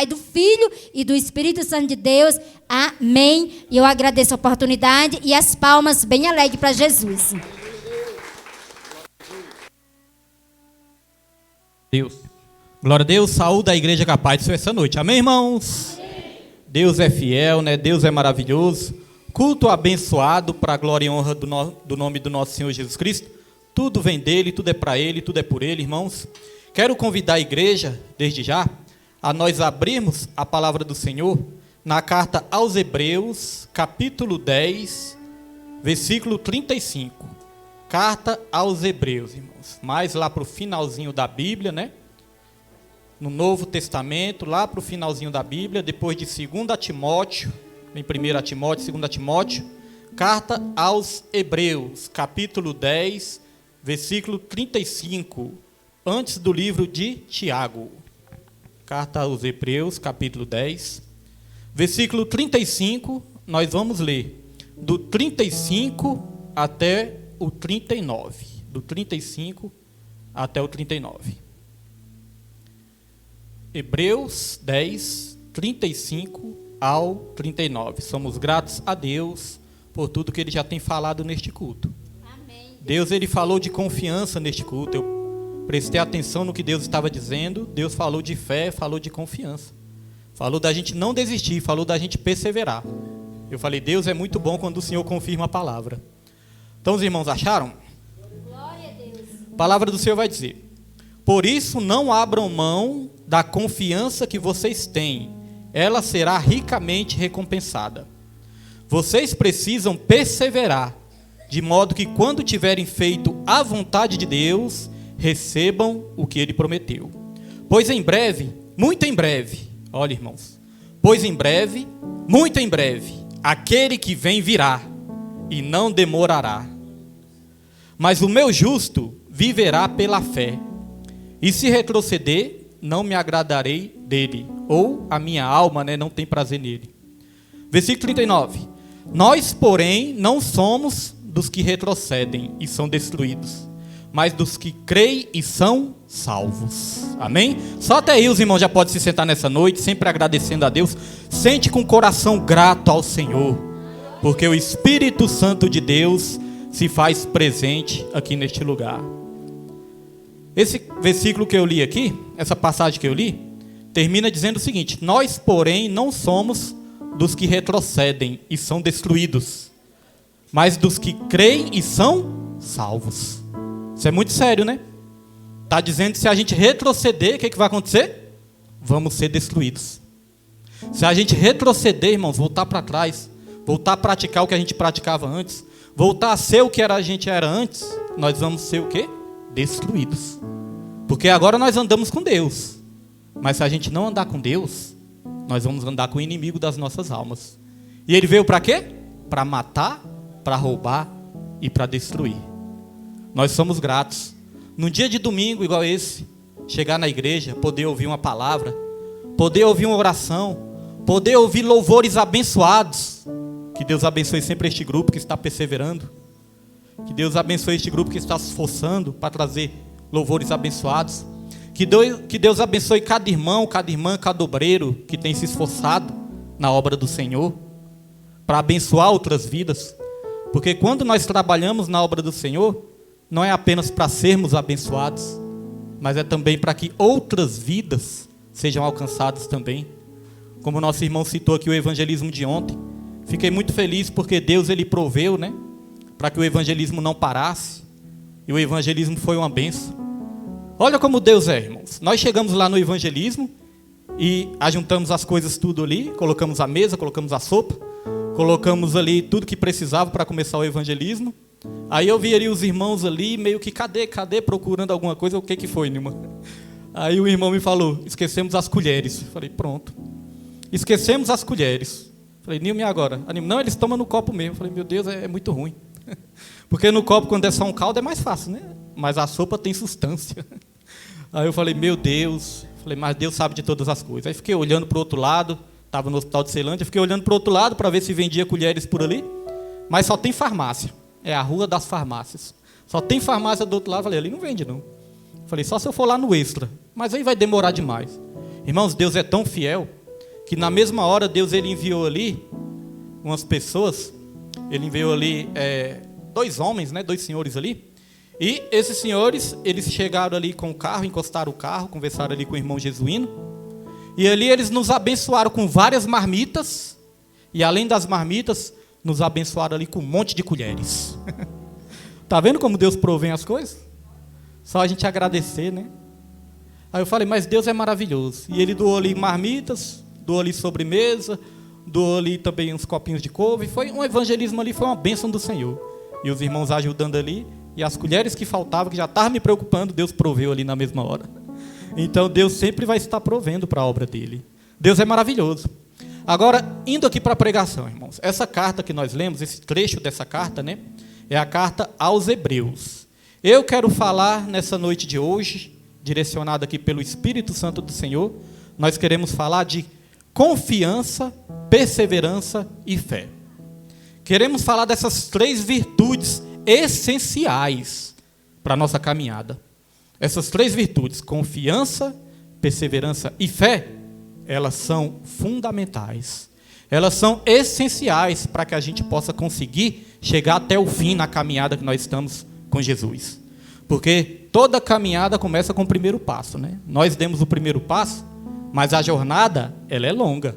Pai, do Filho e do Espírito Santo de Deus. Amém. E eu agradeço a oportunidade e as palmas bem alegres para Jesus. Deus. Glória a Deus, saúde a igreja capaz disso essa noite. Amém, irmãos? Amém. Deus é fiel, né? Deus é maravilhoso. Culto abençoado para a glória e honra do nome do nosso Senhor Jesus Cristo. Tudo vem dele, tudo é para ele, tudo é por ele, irmãos. Quero convidar a igreja, desde já, a nós abrirmos a palavra do Senhor na carta aos Hebreus, capítulo 10, versículo 35. Carta aos Hebreus, irmãos. Mais lá para o finalzinho da Bíblia, né? No Novo Testamento, lá para o finalzinho da Bíblia, depois de 2 Timóteo, em 1 Timóteo, 2 Timóteo, carta aos Hebreus, capítulo 10, versículo 35, antes do livro de Tiago. Carta aos Hebreus, capítulo 10, versículo 35, nós vamos ler do 35 até o 39. Do 35 até o 39. Hebreus 10, 35 ao 39. Somos gratos a Deus por tudo que Ele já tem falado neste culto. Amém. Deus, Ele falou de confiança neste culto. Eu prestei atenção no que Deus estava dizendo. Deus falou de fé, falou de confiança. Falou da gente não desistir, falou da gente perseverar. Eu falei, Deus é muito bom quando o Senhor confirma a palavra. Então os irmãos acharam? Glória a Deus. A palavra do Senhor vai dizer: por isso não abram mão da confiança que vocês têm, ela será ricamente recompensada. Vocês precisam perseverar, de modo que quando tiverem feito a vontade de Deus, recebam o que Ele prometeu. Pois em breve, muito em breve, olha irmãos, pois em breve, muito em breve, aquele que vem virá, e não demorará. Mas o meu justo viverá pela fé, e se retroceder, não me agradarei dele, ou a minha alma, não tem prazer nele. Versículo 39. Nós, porém, não somos dos que retrocedem e são destruídos, mas dos que creem e são salvos. Amém? Só até aí os irmãos já podem se sentar nessa noite, sempre agradecendo a Deus. Sente com o coração grato ao Senhor, porque o Espírito Santo de Deus se faz presente aqui neste lugar. Esse versículo que eu li aqui, essa passagem que eu li, termina dizendo o seguinte: nós, porém, não somos dos que retrocedem e são destruídos, mas dos que creem e são salvos. Isso é muito sério, né? Está dizendo que se a gente retroceder, o que vai acontecer? Vamos ser destruídos. Se a gente retroceder, irmãos, voltar para trás, voltar a praticar o que a gente praticava antes, voltar a ser o que a gente era antes, nós vamos ser o quê? Destruídos. Porque agora nós andamos com Deus, mas se a gente não andar com Deus, nós vamos andar com o inimigo das nossas almas. E ele veio para quê? Para matar, para roubar e para destruir. Nós somos gratos. Num dia de domingo igual esse, chegar na igreja, poder ouvir uma palavra, poder ouvir uma oração, poder ouvir louvores abençoados. Que Deus abençoe sempre este grupo que está perseverando. Que Deus abençoe este grupo que está se esforçando para trazer louvores abençoados. Que Deus abençoe cada irmão, cada irmã, cada obreiro que tem se esforçado na obra do Senhor para abençoar outras vidas. Porque quando nós trabalhamos na obra do Senhor, não é apenas para sermos abençoados, mas é também para que outras vidas sejam alcançadas também. Como o nosso irmão citou aqui o evangelismo de ontem, fiquei muito feliz porque Deus ele proveu, para que o evangelismo não parasse, e o evangelismo foi uma bênção. Olha como Deus é, irmãos. Nós chegamos lá no evangelismo e ajuntamos as coisas tudo ali, colocamos a mesa, colocamos a sopa, colocamos ali tudo que precisava para começar o evangelismo. Aí eu vi ali os irmãos ali, meio que cadê, procurando alguma coisa. O que foi, Nilma? Aí o irmão me falou, esquecemos as colheres. Falei, pronto. Esquecemos as colheres. Falei, Nilma, e agora? Não, eles tomam no copo mesmo. Falei, meu Deus, é muito ruim. Porque no copo, quando é só um caldo, é mais fácil, né? Mas a sopa tem substância. Aí eu falei, meu Deus. Falei, mas Deus sabe de todas as coisas. Aí fiquei olhando para o outro lado. Estava no hospital de Ceilândia. Fiquei olhando para o outro lado para ver se vendia colheres por ali. Mas só tem farmácia. É a rua das farmácias. Só tem farmácia do outro lado. Falei, ali não vende não. Falei, só se eu for lá no Extra. Mas aí vai demorar demais. Irmãos, Deus é tão fiel que na mesma hora Deus ele enviou ali umas pessoas. Ele enviou ali 2 homens, né, 2 senhores ali. E esses senhores, eles chegaram ali com o carro, encostaram o carro, conversaram ali com o irmão Jesuíno. E ali eles nos abençoaram com várias marmitas. E além das marmitas, nos abençoaram ali com um monte de colheres. Tá vendo como Deus provém as coisas? Só a gente agradecer, né? Aí eu falei, mas Deus é maravilhoso. E ele doou ali marmitas, doou ali sobremesa, doou ali também uns copinhos de couve. Foi um evangelismo ali, foi uma bênção do Senhor. E os irmãos ajudando ali. E as colheres que faltavam, que já estavam me preocupando, Deus proveu ali na mesma hora. Então Deus sempre vai estar provendo para a obra dele. Deus é maravilhoso. Agora, indo aqui para a pregação, irmãos. Essa carta que nós lemos, esse trecho dessa carta, né? É a carta aos Hebreus. Eu quero falar nessa noite de hoje, direcionada aqui pelo Espírito Santo do Senhor, nós queremos falar de confiança, perseverança e fé. Queremos falar dessas 3 virtudes essenciais para a nossa caminhada. Essas 3 virtudes, confiança, perseverança e fé, elas são fundamentais. Elas são essenciais para que a gente possa conseguir chegar até o fim na caminhada que nós estamos com Jesus. Porque toda caminhada começa com o primeiro passo, né? Nós demos o primeiro passo, mas a jornada, ela é longa.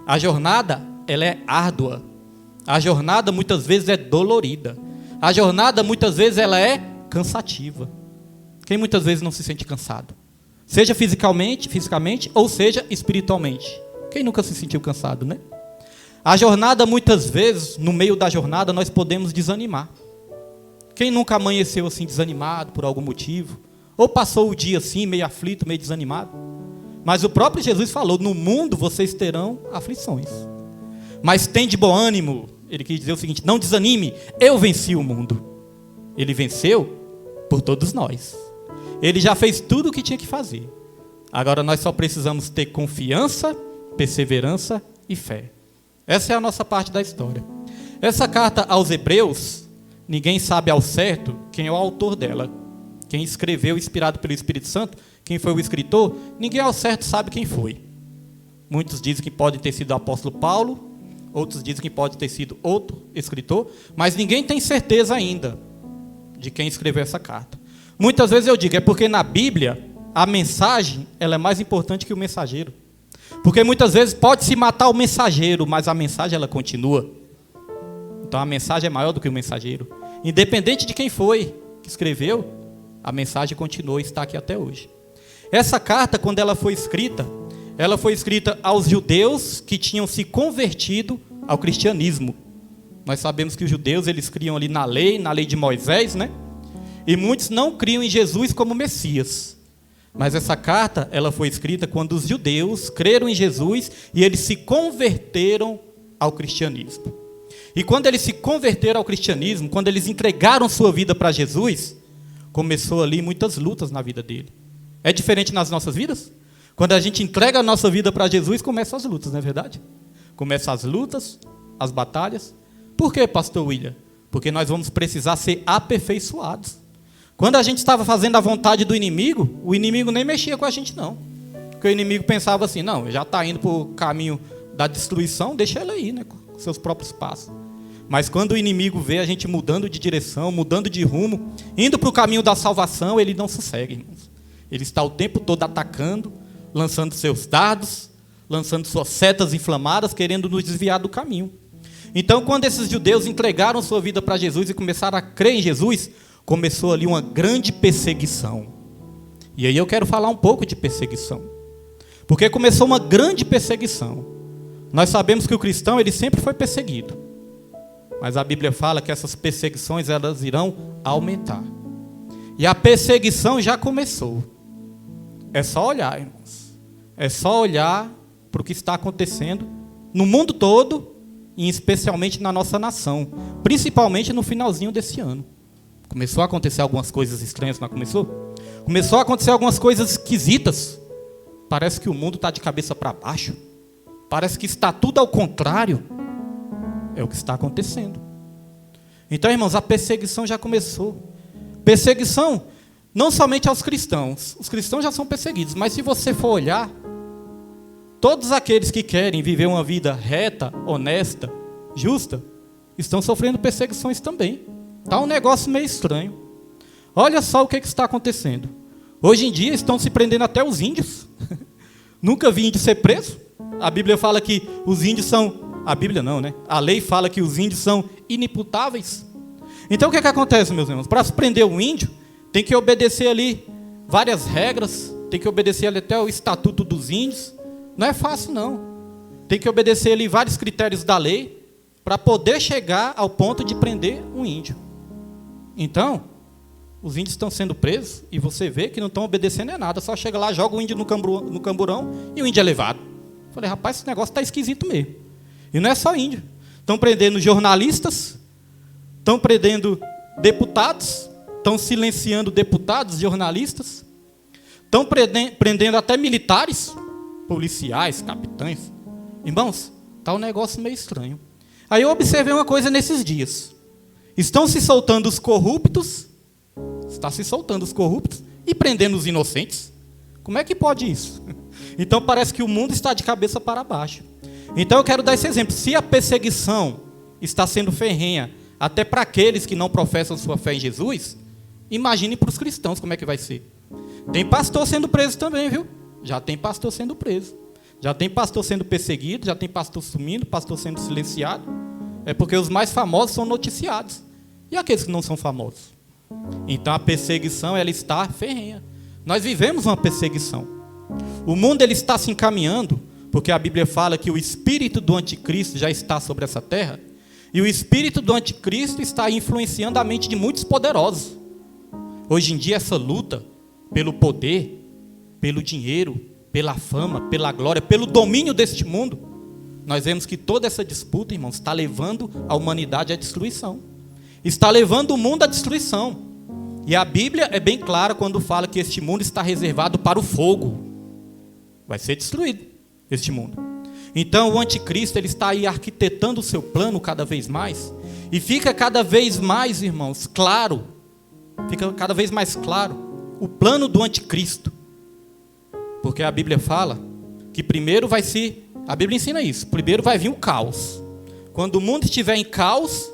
A jornada, ela é árdua. A jornada, muitas vezes, é dolorida. A jornada, muitas vezes, ela é cansativa. Quem muitas vezes não se sente cansado? Seja fisicamente, ou seja espiritualmente. Quem nunca se sentiu cansado, né? A jornada, muitas vezes, no meio da jornada, nós podemos desanimar. Quem nunca amanheceu assim desanimado por algum motivo? Ou passou o dia assim, meio aflito, meio desanimado? Mas o próprio Jesus falou, no mundo vocês terão aflições. Mas tem de bom ânimo. Ele quis dizer o seguinte, não desanime, eu venci o mundo. Ele venceu por todos nós. Ele já fez tudo o que tinha que fazer. Agora nós só precisamos ter confiança, perseverança e fé. Essa é a nossa parte da história. Essa carta aos Hebreus, ninguém sabe ao certo quem é o autor dela. Quem escreveu, inspirado pelo Espírito Santo, quem foi o escritor, ninguém ao certo sabe quem foi. Muitos dizem que pode ter sido o apóstolo Paulo, outros dizem que pode ter sido outro escritor, mas ninguém tem certeza ainda de quem escreveu essa carta. Muitas vezes eu digo, é porque na Bíblia a mensagem ela é mais importante que o mensageiro. Porque muitas vezes pode se matar o mensageiro, mas a mensagem ela continua. Então a mensagem é maior do que o mensageiro. Independente de quem foi que escreveu, a mensagem continua e está aqui até hoje. Essa carta, quando ela foi escrita aos judeus que tinham se convertido ao cristianismo. Nós sabemos que os judeus eles criam ali na lei de Moisés, né? E muitos não criam em Jesus como Messias. Mas essa carta, ela foi escrita quando os judeus creram em Jesus e eles se converteram ao cristianismo. E quando eles se converteram ao cristianismo, quando eles entregaram sua vida para Jesus, começou ali muitas lutas na vida dele. É diferente nas nossas vidas? Quando a gente entrega a nossa vida para Jesus, começam as lutas, não é verdade? Começam as lutas, as batalhas. Por quê, pastor William? Porque nós vamos precisar ser aperfeiçoados. Quando a gente estava fazendo a vontade do inimigo, o inimigo nem mexia com a gente, não. Porque o inimigo pensava assim, não, já está indo para o caminho da destruição, deixa ele aí, né, com seus próprios passos. Mas quando o inimigo vê a gente mudando de direção, mudando de rumo, indo para o caminho da salvação, ele não sossegue, irmãos. Ele está o tempo todo atacando, lançando seus dardos, lançando suas setas inflamadas, querendo nos desviar do caminho. Então, quando esses judeus entregaram sua vida para Jesus e começaram a crer em Jesus, começou ali uma grande perseguição. E aí eu quero falar um pouco de perseguição. Porque começou uma grande perseguição. Nós sabemos que o cristão ele sempre foi perseguido. Mas a Bíblia fala que essas perseguições elas irão aumentar. E a perseguição já começou. É só olhar, irmãos. É só olhar para o que está acontecendo no mundo todo e especialmente na nossa nação. Principalmente no finalzinho desse ano. Começou a acontecer algumas coisas estranhas, não começou? Começou a acontecer algumas coisas esquisitas. Parece que o mundo está de cabeça para baixo. Parece que está tudo ao contrário. É o que está acontecendo. Então, irmãos, a perseguição já começou. Perseguição não somente aos cristãos. Os cristãos já são perseguidos. Mas se você for olhar todos aqueles que querem viver uma vida reta, honesta, justa, estão sofrendo perseguições também. Está um negócio meio estranho. Olha só o que está acontecendo. Hoje em dia estão se prendendo até os índios. Nunca vi índio ser preso. A Bíblia fala que os índios são... A Bíblia não, né? A lei fala que os índios são inimputáveis. Então o que acontece, meus irmãos? Para se prender um índio, tem que obedecer ali várias regras, tem que obedecer ali até o Estatuto dos Índios. Não é fácil, não. Tem que obedecer ali vários critérios da lei para poder chegar ao ponto de prender um índio. Então, os índios estão sendo presos e você vê que não estão obedecendo a nada. Só chega lá, joga o índio no camburão e o índio é levado. Falei, rapaz, esse negócio está esquisito mesmo. E não é só índio. Estão prendendo jornalistas, estão prendendo deputados, estão silenciando deputados, jornalistas, estão prendendo até militares, policiais, capitães. Irmãos, está um negócio meio estranho. Aí eu observei uma coisa nesses dias. Estão se soltando os corruptos, está se soltando os corruptos e prendendo os inocentes. Como é que pode isso? Então parece que o mundo está de cabeça para baixo. Então eu quero dar esse exemplo. Se a perseguição está sendo ferrenha até para aqueles que não professam sua fé em Jesus, imagine para os cristãos como é que vai ser. Tem pastor sendo preso também, viu? Já tem pastor sendo preso. Já tem pastor sendo perseguido, já tem pastor sumindo, pastor sendo silenciado. É porque os mais famosos são noticiados. E aqueles que não são famosos? Então a perseguição, ela está ferrenha. Nós vivemos uma perseguição. O mundo, ele está se encaminhando, porque a Bíblia fala que o espírito do anticristo já está sobre essa terra. E o espírito do anticristo está influenciando a mente de muitos poderosos. Hoje em dia, essa luta pelo poder, pelo dinheiro, pela fama, pela glória, pelo domínio deste mundo, nós vemos que toda essa disputa, irmãos, está levando a humanidade à destruição. Está levando o mundo à destruição. E a Bíblia é bem clara quando fala que este mundo está reservado para o fogo. Vai ser destruído este mundo. Então o anticristo, ele está aí arquitetando o seu plano cada vez mais. E fica cada vez mais, irmãos, claro. Fica cada vez mais claro o plano do anticristo. Porque a Bíblia fala que primeiro vai se... A Bíblia ensina isso. Primeiro vai vir o caos. Quando o mundo estiver em caos,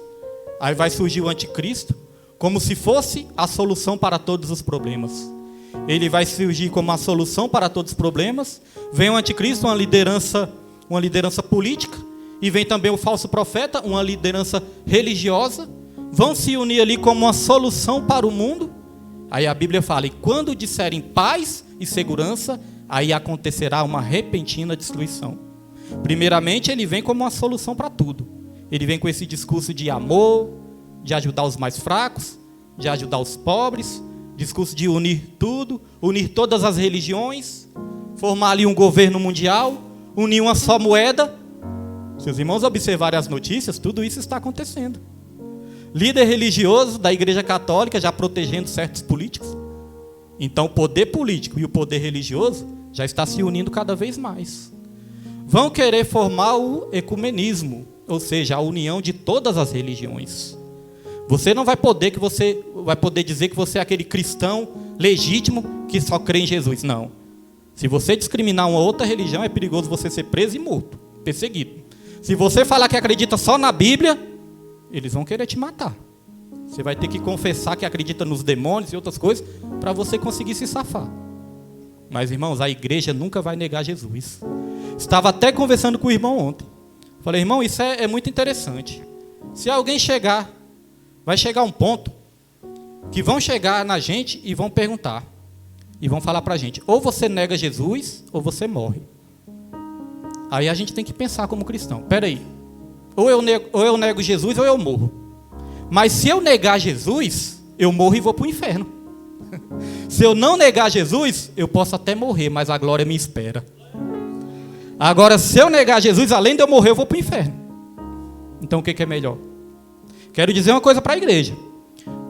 aí vai surgir o anticristo, como se fosse a solução para todos os problemas. Ele vai surgir como a solução para todos os problemas. Vem o anticristo, uma liderança política, e vem também o falso profeta, uma liderança religiosa. Vão se unir ali como uma solução para o mundo. Aí a Bíblia fala, e quando disserem paz e segurança, aí acontecerá uma repentina destruição. Primeiramente, ele vem como uma solução para tudo. Ele vem com esse discurso de amor, de ajudar os mais fracos, de ajudar os pobres, discurso de unir tudo, unir todas as religiões, formar ali um governo mundial, unir uma só moeda. Se os irmãos observarem as notícias, tudo isso está acontecendo. Líder religioso da Igreja Católica já protegendo certos políticos. Então o poder político e o poder religioso já está se unindo cada vez mais. Vão querer formar o ecumenismo, ou seja, a união de todas as religiões. Você não vai poder dizer que você é aquele cristão legítimo que só crê em Jesus. Não. Se você discriminar uma outra religião, é perigoso você ser preso e morto, perseguido. Se você falar que acredita só na Bíblia, eles vão querer te matar. Você vai ter que confessar que acredita nos demônios e outras coisas para você conseguir se safar. Mas, irmãos, a igreja nunca vai negar Jesus. Estava até conversando com o irmão ontem. Falei, irmão, isso é muito interessante. Se alguém chegar, vai chegar um ponto que vão chegar na gente e vão perguntar. E vão falar para a gente, ou você nega Jesus, ou você morre. Aí a gente tem que pensar como cristão. Espera aí, ou eu nego Jesus, ou eu morro. Mas se eu negar Jesus, eu morro e vou para o inferno. Se eu não negar Jesus, eu posso até morrer, mas a glória me espera. Agora, se eu negar Jesus, além de eu morrer, eu vou para o inferno. Então o que é melhor? Quero dizer uma coisa para a igreja.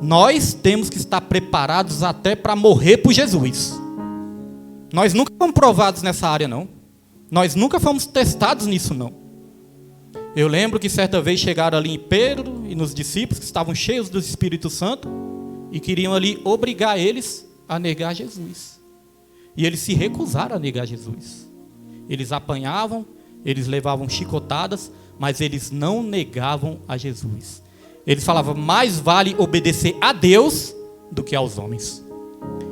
Nós temos que estar preparados até para morrer por Jesus. Nós nunca fomos provados nessa área, não. Nós nunca fomos testados nisso, não. Eu lembro que certa vez chegaram ali em Pedro e nos discípulos que estavam cheios do Espírito Santo e queriam ali obrigar eles a negar Jesus. E eles se recusaram a negar Jesus. Eles apanhavam, eles levavam chicotadas, mas eles não negavam a Jesus. Eles falavam, mais vale obedecer a Deus do que aos homens.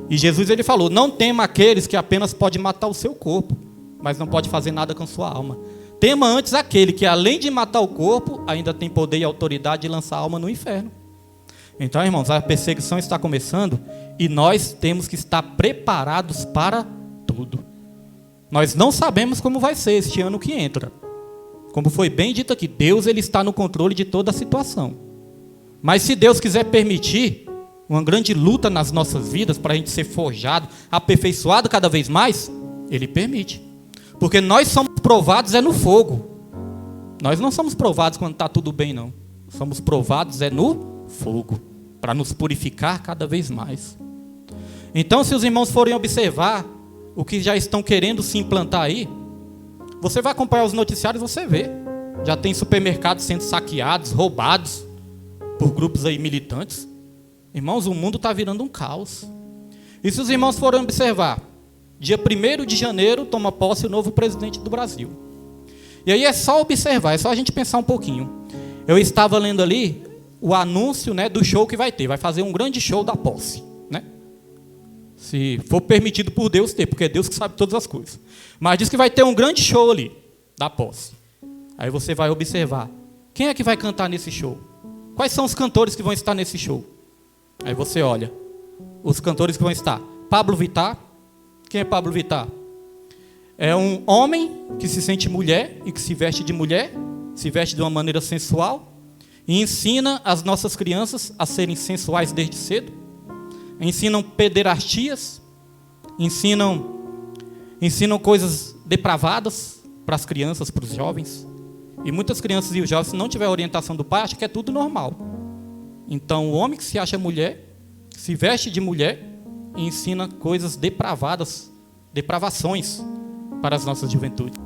E Jesus ele falou, não tema aqueles que apenas podem matar o seu corpo, mas não pode fazer nada com sua alma. Tema antes aquele que, além de matar o corpo, ainda tem poder e autoridade de lançar a alma no inferno. Então, irmãos, a perseguição está começando e nós temos que estar preparados para tudo. Nós não sabemos como vai ser este ano que entra. Como foi bem dito aqui, Deus ele está no controle de toda a situação. Mas se Deus quiser permitir uma grande luta nas nossas vidas para a gente ser forjado, aperfeiçoado cada vez mais, Ele permite. Porque nós somos provados no fogo. Nós não somos provados quando está tudo bem, não. Somos provados no fogo, para nos purificar cada vez mais. Então, se os irmãos forem observar o que já estão querendo se implantar aí, você vai acompanhar os noticiários, você vê. Já tem supermercados sendo saqueados, roubados por grupos aí militantes. Irmãos, o mundo está virando um caos. E se os irmãos forem observar, dia 1º de janeiro toma posse o novo presidente do Brasil. E aí é só observar, é só a gente pensar um pouquinho. Eu estava lendo ali o anúncio, né, do show que vai ter. Vai fazer um grande show da posse, né? Se for permitido por Deus ter, porque é Deus que sabe todas as coisas. Mas diz que vai ter um grande show ali, da posse. Aí você vai observar, quem é que vai cantar nesse show? Quais são os cantores que vão estar nesse show? Aí você olha, os cantores que vão estar. Pablo Vittar. Quem é Pablo Vittar? É um homem que se sente mulher e que se veste de mulher, se veste de uma maneira sensual e ensina as nossas crianças a serem sensuais desde cedo. Ensinam pederastias, ensinam coisas depravadas para as crianças, para os jovens. E muitas crianças e os jovens, se não tiver orientação do pai, acham que é tudo normal. Então, o homem que se acha mulher, se veste de mulher e ensina coisas depravadas, depravações para as nossas juventudes.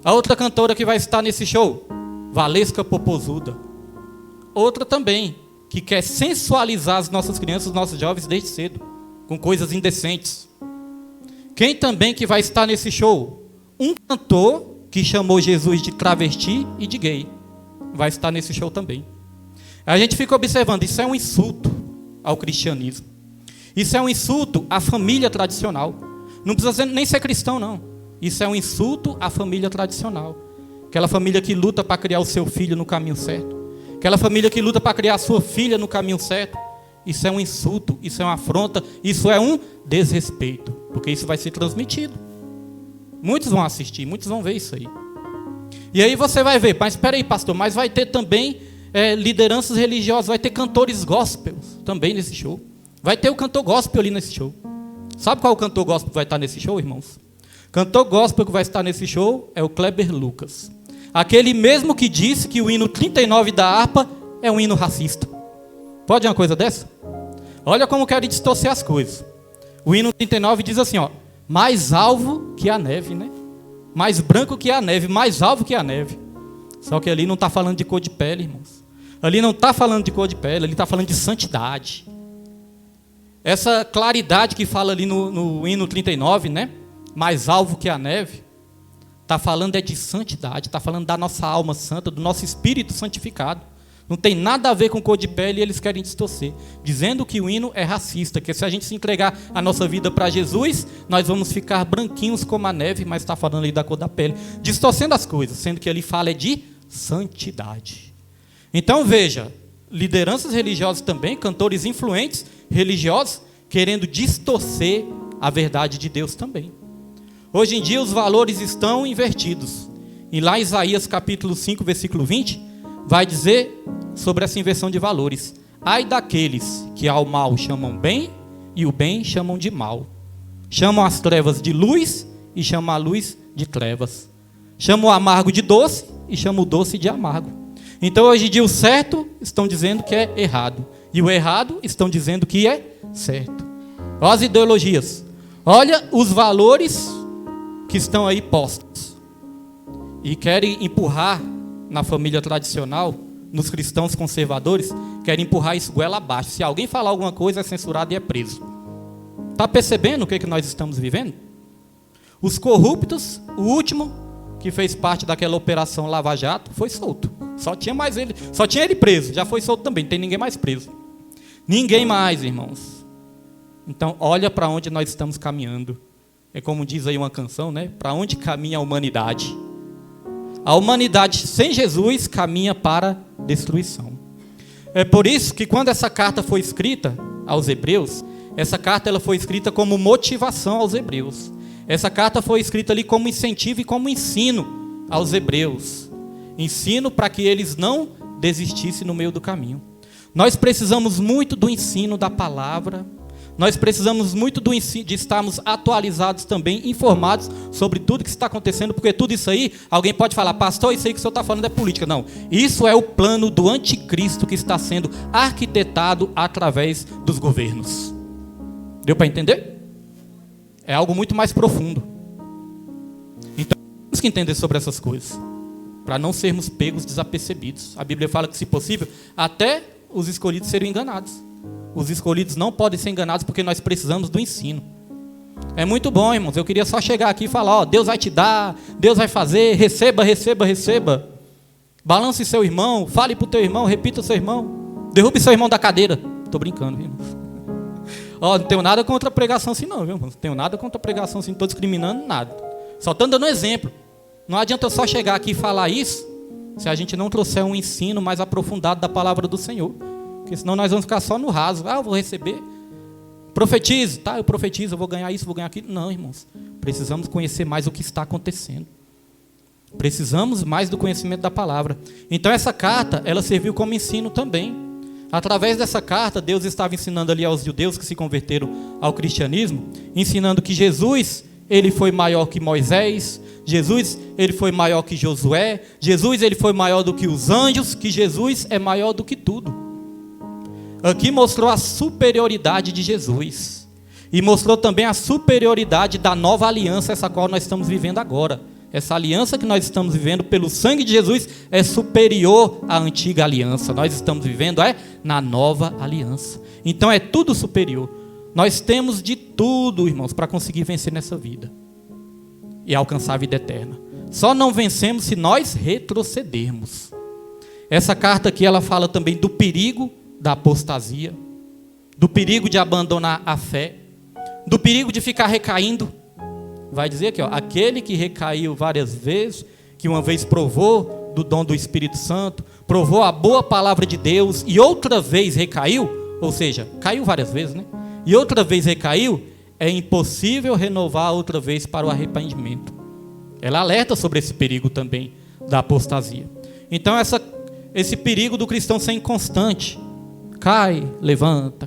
A outra cantora que vai estar nesse show, Valesca Popozuda. Outra também, que quer sensualizar as nossas crianças, os nossos jovens desde cedo, com coisas indecentes. Quem também que vai estar nesse show? Um cantor que chamou Jesus de travesti e de gay. Vai estar nesse show também. A gente fica observando, isso é um insulto ao cristianismo. Isso é um insulto à família tradicional. Não precisa nem ser cristão, não. Isso é um insulto à família tradicional. Aquela família que luta para criar o seu filho no caminho certo. Aquela família que luta para criar a sua filha no caminho certo. Isso é um insulto, isso é uma afronta, isso é um desrespeito. Porque isso vai ser transmitido. Muitos vão assistir, muitos vão ver isso aí. E aí você vai ver, mas espera aí, pastor, mas vai ter também lideranças religiosas, vai ter cantores gospels também nesse show. Vai ter o cantor gospel ali nesse show. Sabe qual o cantor gospel que vai estar nesse show, irmãos? Cantor gospel que vai estar nesse show é o Kleber Lucas. Aquele mesmo que disse que o hino 39 da harpa é um hino racista. Pode uma coisa dessa? Olha como querem distorcer as coisas. O hino 39 diz assim, ó, mais alvo que a neve, né? Mais branco que a neve, mais alvo que a neve. Só que ali não está falando de cor de pele, irmãos. Ali não está falando de cor de pele, ali está falando de santidade. Essa claridade que fala ali no hino 39, né? Mais alvo que a neve, está falando de santidade, está falando da nossa alma santa, do nosso espírito santificado. Não tem nada a ver com cor de pele e eles querem distorcer, dizendo que o hino é racista, que se a gente se entregar a nossa vida para Jesus, nós vamos ficar branquinhos como a neve, mas está falando ali da cor da pele, distorcendo as coisas, sendo que ali fala de santidade. Então veja, lideranças religiosas também, cantores influentes religiosos, querendo distorcer a verdade de Deus também. Hoje em dia os valores estão invertidos. E lá em Isaías capítulo 5, versículo 20, vai dizer sobre essa inversão de valores. Ai daqueles que ao mal chamam bem e o bem chamam de mal. Chamam as trevas de luz e chamam a luz de trevas. Chamam o amargo de doce e chamam o doce de amargo. Então hoje em dia o certo estão dizendo que é errado. E o errado estão dizendo que é certo. Olha as ideologias. Olha os valores que estão aí postos. E querem empurrar na família tradicional, nos cristãos conservadores, querem empurrar isso goela abaixo. Se alguém falar alguma coisa, é censurado e é preso. Está percebendo o que nós estamos vivendo? Os corruptos, o último que fez parte daquela operação Lava Jato, foi solto. Só tinha ele preso, já foi solto também, não tem ninguém mais preso. Ninguém mais, irmãos. Então, olha para onde nós estamos caminhando. É como diz aí uma canção, né? Para onde caminha a humanidade? A humanidade sem Jesus caminha para destruição. É por isso que quando essa carta foi escrita aos hebreus, essa carta ela foi escrita como motivação aos hebreus. Essa carta foi escrita ali como incentivo e como ensino aos hebreus. Ensino para que eles não desistissem no meio do caminho. Nós precisamos muito do ensino da palavra. Nós precisamos muito do ensino, de estarmos atualizados também, informados sobre tudo que está acontecendo, porque tudo isso aí, alguém pode falar, pastor, isso aí que o senhor está falando é política. Não, isso é o plano do anticristo que está sendo arquitetado através dos governos. Deu para entender? É algo muito mais profundo. Então, temos que entender sobre essas coisas, para não sermos pegos desapercebidos. A Bíblia fala que, se possível, até os escolhidos serem enganados. Os escolhidos não podem ser enganados porque nós precisamos do ensino. É muito bom, irmãos. Eu queria só chegar aqui e falar, ó, Deus vai te dar, Deus vai fazer, receba, receba, receba. Balance seu irmão, fale para o teu irmão, repita o seu irmão. Derrube seu irmão da cadeira. Estou brincando, irmãos. Ó, não tenho nada contra a pregação assim não, viu? Não tenho nada contra a pregação assim, não estou discriminando nada. Só estou dando um exemplo. Não adianta eu só chegar aqui e falar isso, se a gente não trouxer um ensino mais aprofundado da palavra do Senhor. Porque senão nós vamos ficar só no raso. Ah, eu vou receber. Profetizo, tá? Eu profetizo, eu vou ganhar isso, vou ganhar aquilo. Não, irmãos. Precisamos conhecer mais o que está acontecendo. Precisamos mais do conhecimento da palavra. Então essa carta, ela serviu como ensino também. Através dessa carta, Deus estava ensinando ali aos judeus que se converteram ao cristianismo, ensinando que Jesus, ele foi maior que Moisés, Jesus, ele foi maior que Josué, Jesus, ele foi maior do que os anjos, que Jesus é maior do que tudo. Aqui mostrou a superioridade de Jesus. E mostrou também a superioridade da nova aliança, essa qual nós estamos vivendo agora. Essa aliança que nós estamos vivendo pelo sangue de Jesus é superior à antiga aliança. Nós estamos vivendo na nova aliança. Então é tudo superior. Nós temos de tudo, irmãos, para conseguir vencer nessa vida. E alcançar a vida eterna. Só não vencemos se nós retrocedermos. Essa carta aqui, ela fala também do perigo da apostasia, do perigo de abandonar a fé, do perigo de ficar recaindo. Vai dizer aqui, ó, aquele que recaiu várias vezes, que uma vez provou do dom do Espírito Santo, provou a boa palavra de Deus e outra vez recaiu, ou seja, caiu várias vezes, né? E outra vez recaiu, é impossível renovar outra vez para o arrependimento. Ela alerta sobre esse perigo também da apostasia. Então esse perigo do cristão ser inconstante, cai, levanta,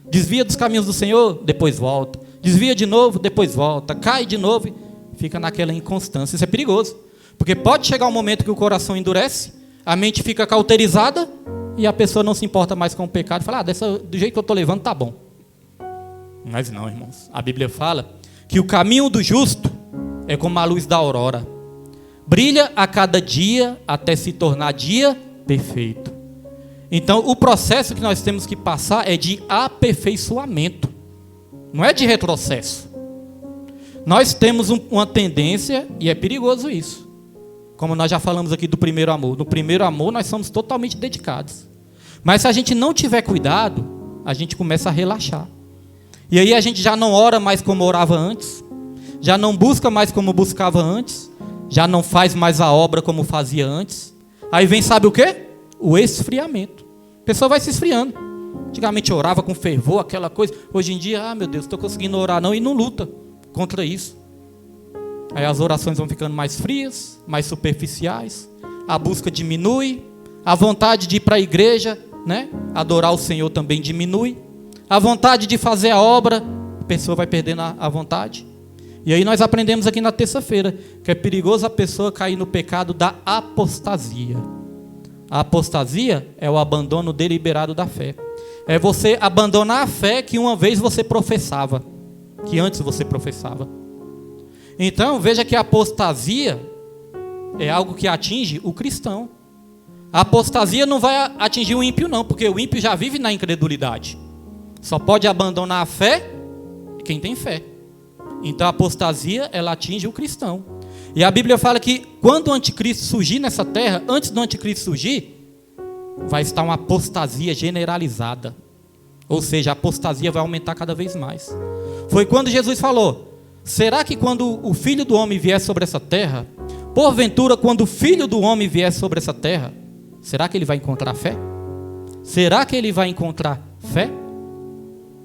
desvia dos caminhos do Senhor, depois volta, desvia de novo, depois volta, cai de novo, fica naquela inconstância. Isso é perigoso, porque pode chegar um momento que o coração endurece, a mente fica cauterizada e a pessoa não se importa mais com o pecado, fala, do jeito que eu estou levando está bom. Mas não, irmãos, a Bíblia fala que o caminho do justo é como a luz da aurora, brilha a cada dia até se tornar dia perfeito. Então, o processo que nós temos que passar é de aperfeiçoamento, não é de retrocesso. Nós temos uma tendência, e é perigoso isso, como nós já falamos aqui do primeiro amor. No primeiro amor, nós somos totalmente dedicados. Mas se a gente não tiver cuidado, a gente começa a relaxar. E aí a gente já não ora mais como orava antes, já não busca mais como buscava antes, já não faz mais a obra como fazia antes. Aí vem, sabe o quê? O esfriamento. A pessoa vai se esfriando. Antigamente orava com fervor, aquela coisa. Hoje em dia, meu Deus, estou conseguindo orar não, e não luta contra isso. Aí as orações vão ficando mais frias, mais superficiais, a busca diminui, a vontade de ir para a igreja, né, adorar o Senhor também diminui, a vontade de fazer a obra, a pessoa vai perdendo a vontade. E aí nós aprendemos aqui na terça-feira que é perigoso a pessoa cair no pecado da apostasia. A apostasia é o abandono deliberado da fé. É você abandonar a fé que uma vez você professava, que antes você professava. Então, veja que a apostasia é algo que atinge o cristão. A apostasia não vai atingir o ímpio não, porque o ímpio já vive na incredulidade. Só pode abandonar a fé quem tem fé. Então a apostasia, ela atinge o cristão. E a Bíblia fala que quando o anticristo surgir nessa terra, antes do anticristo surgir, vai estar uma apostasia generalizada. Ou seja, a apostasia vai aumentar cada vez mais. Foi quando Jesus falou: será que quando o Filho do Homem vier sobre essa terra, porventura quando o Filho do Homem vier sobre essa terra, será que ele vai encontrar fé? Será que ele vai encontrar fé?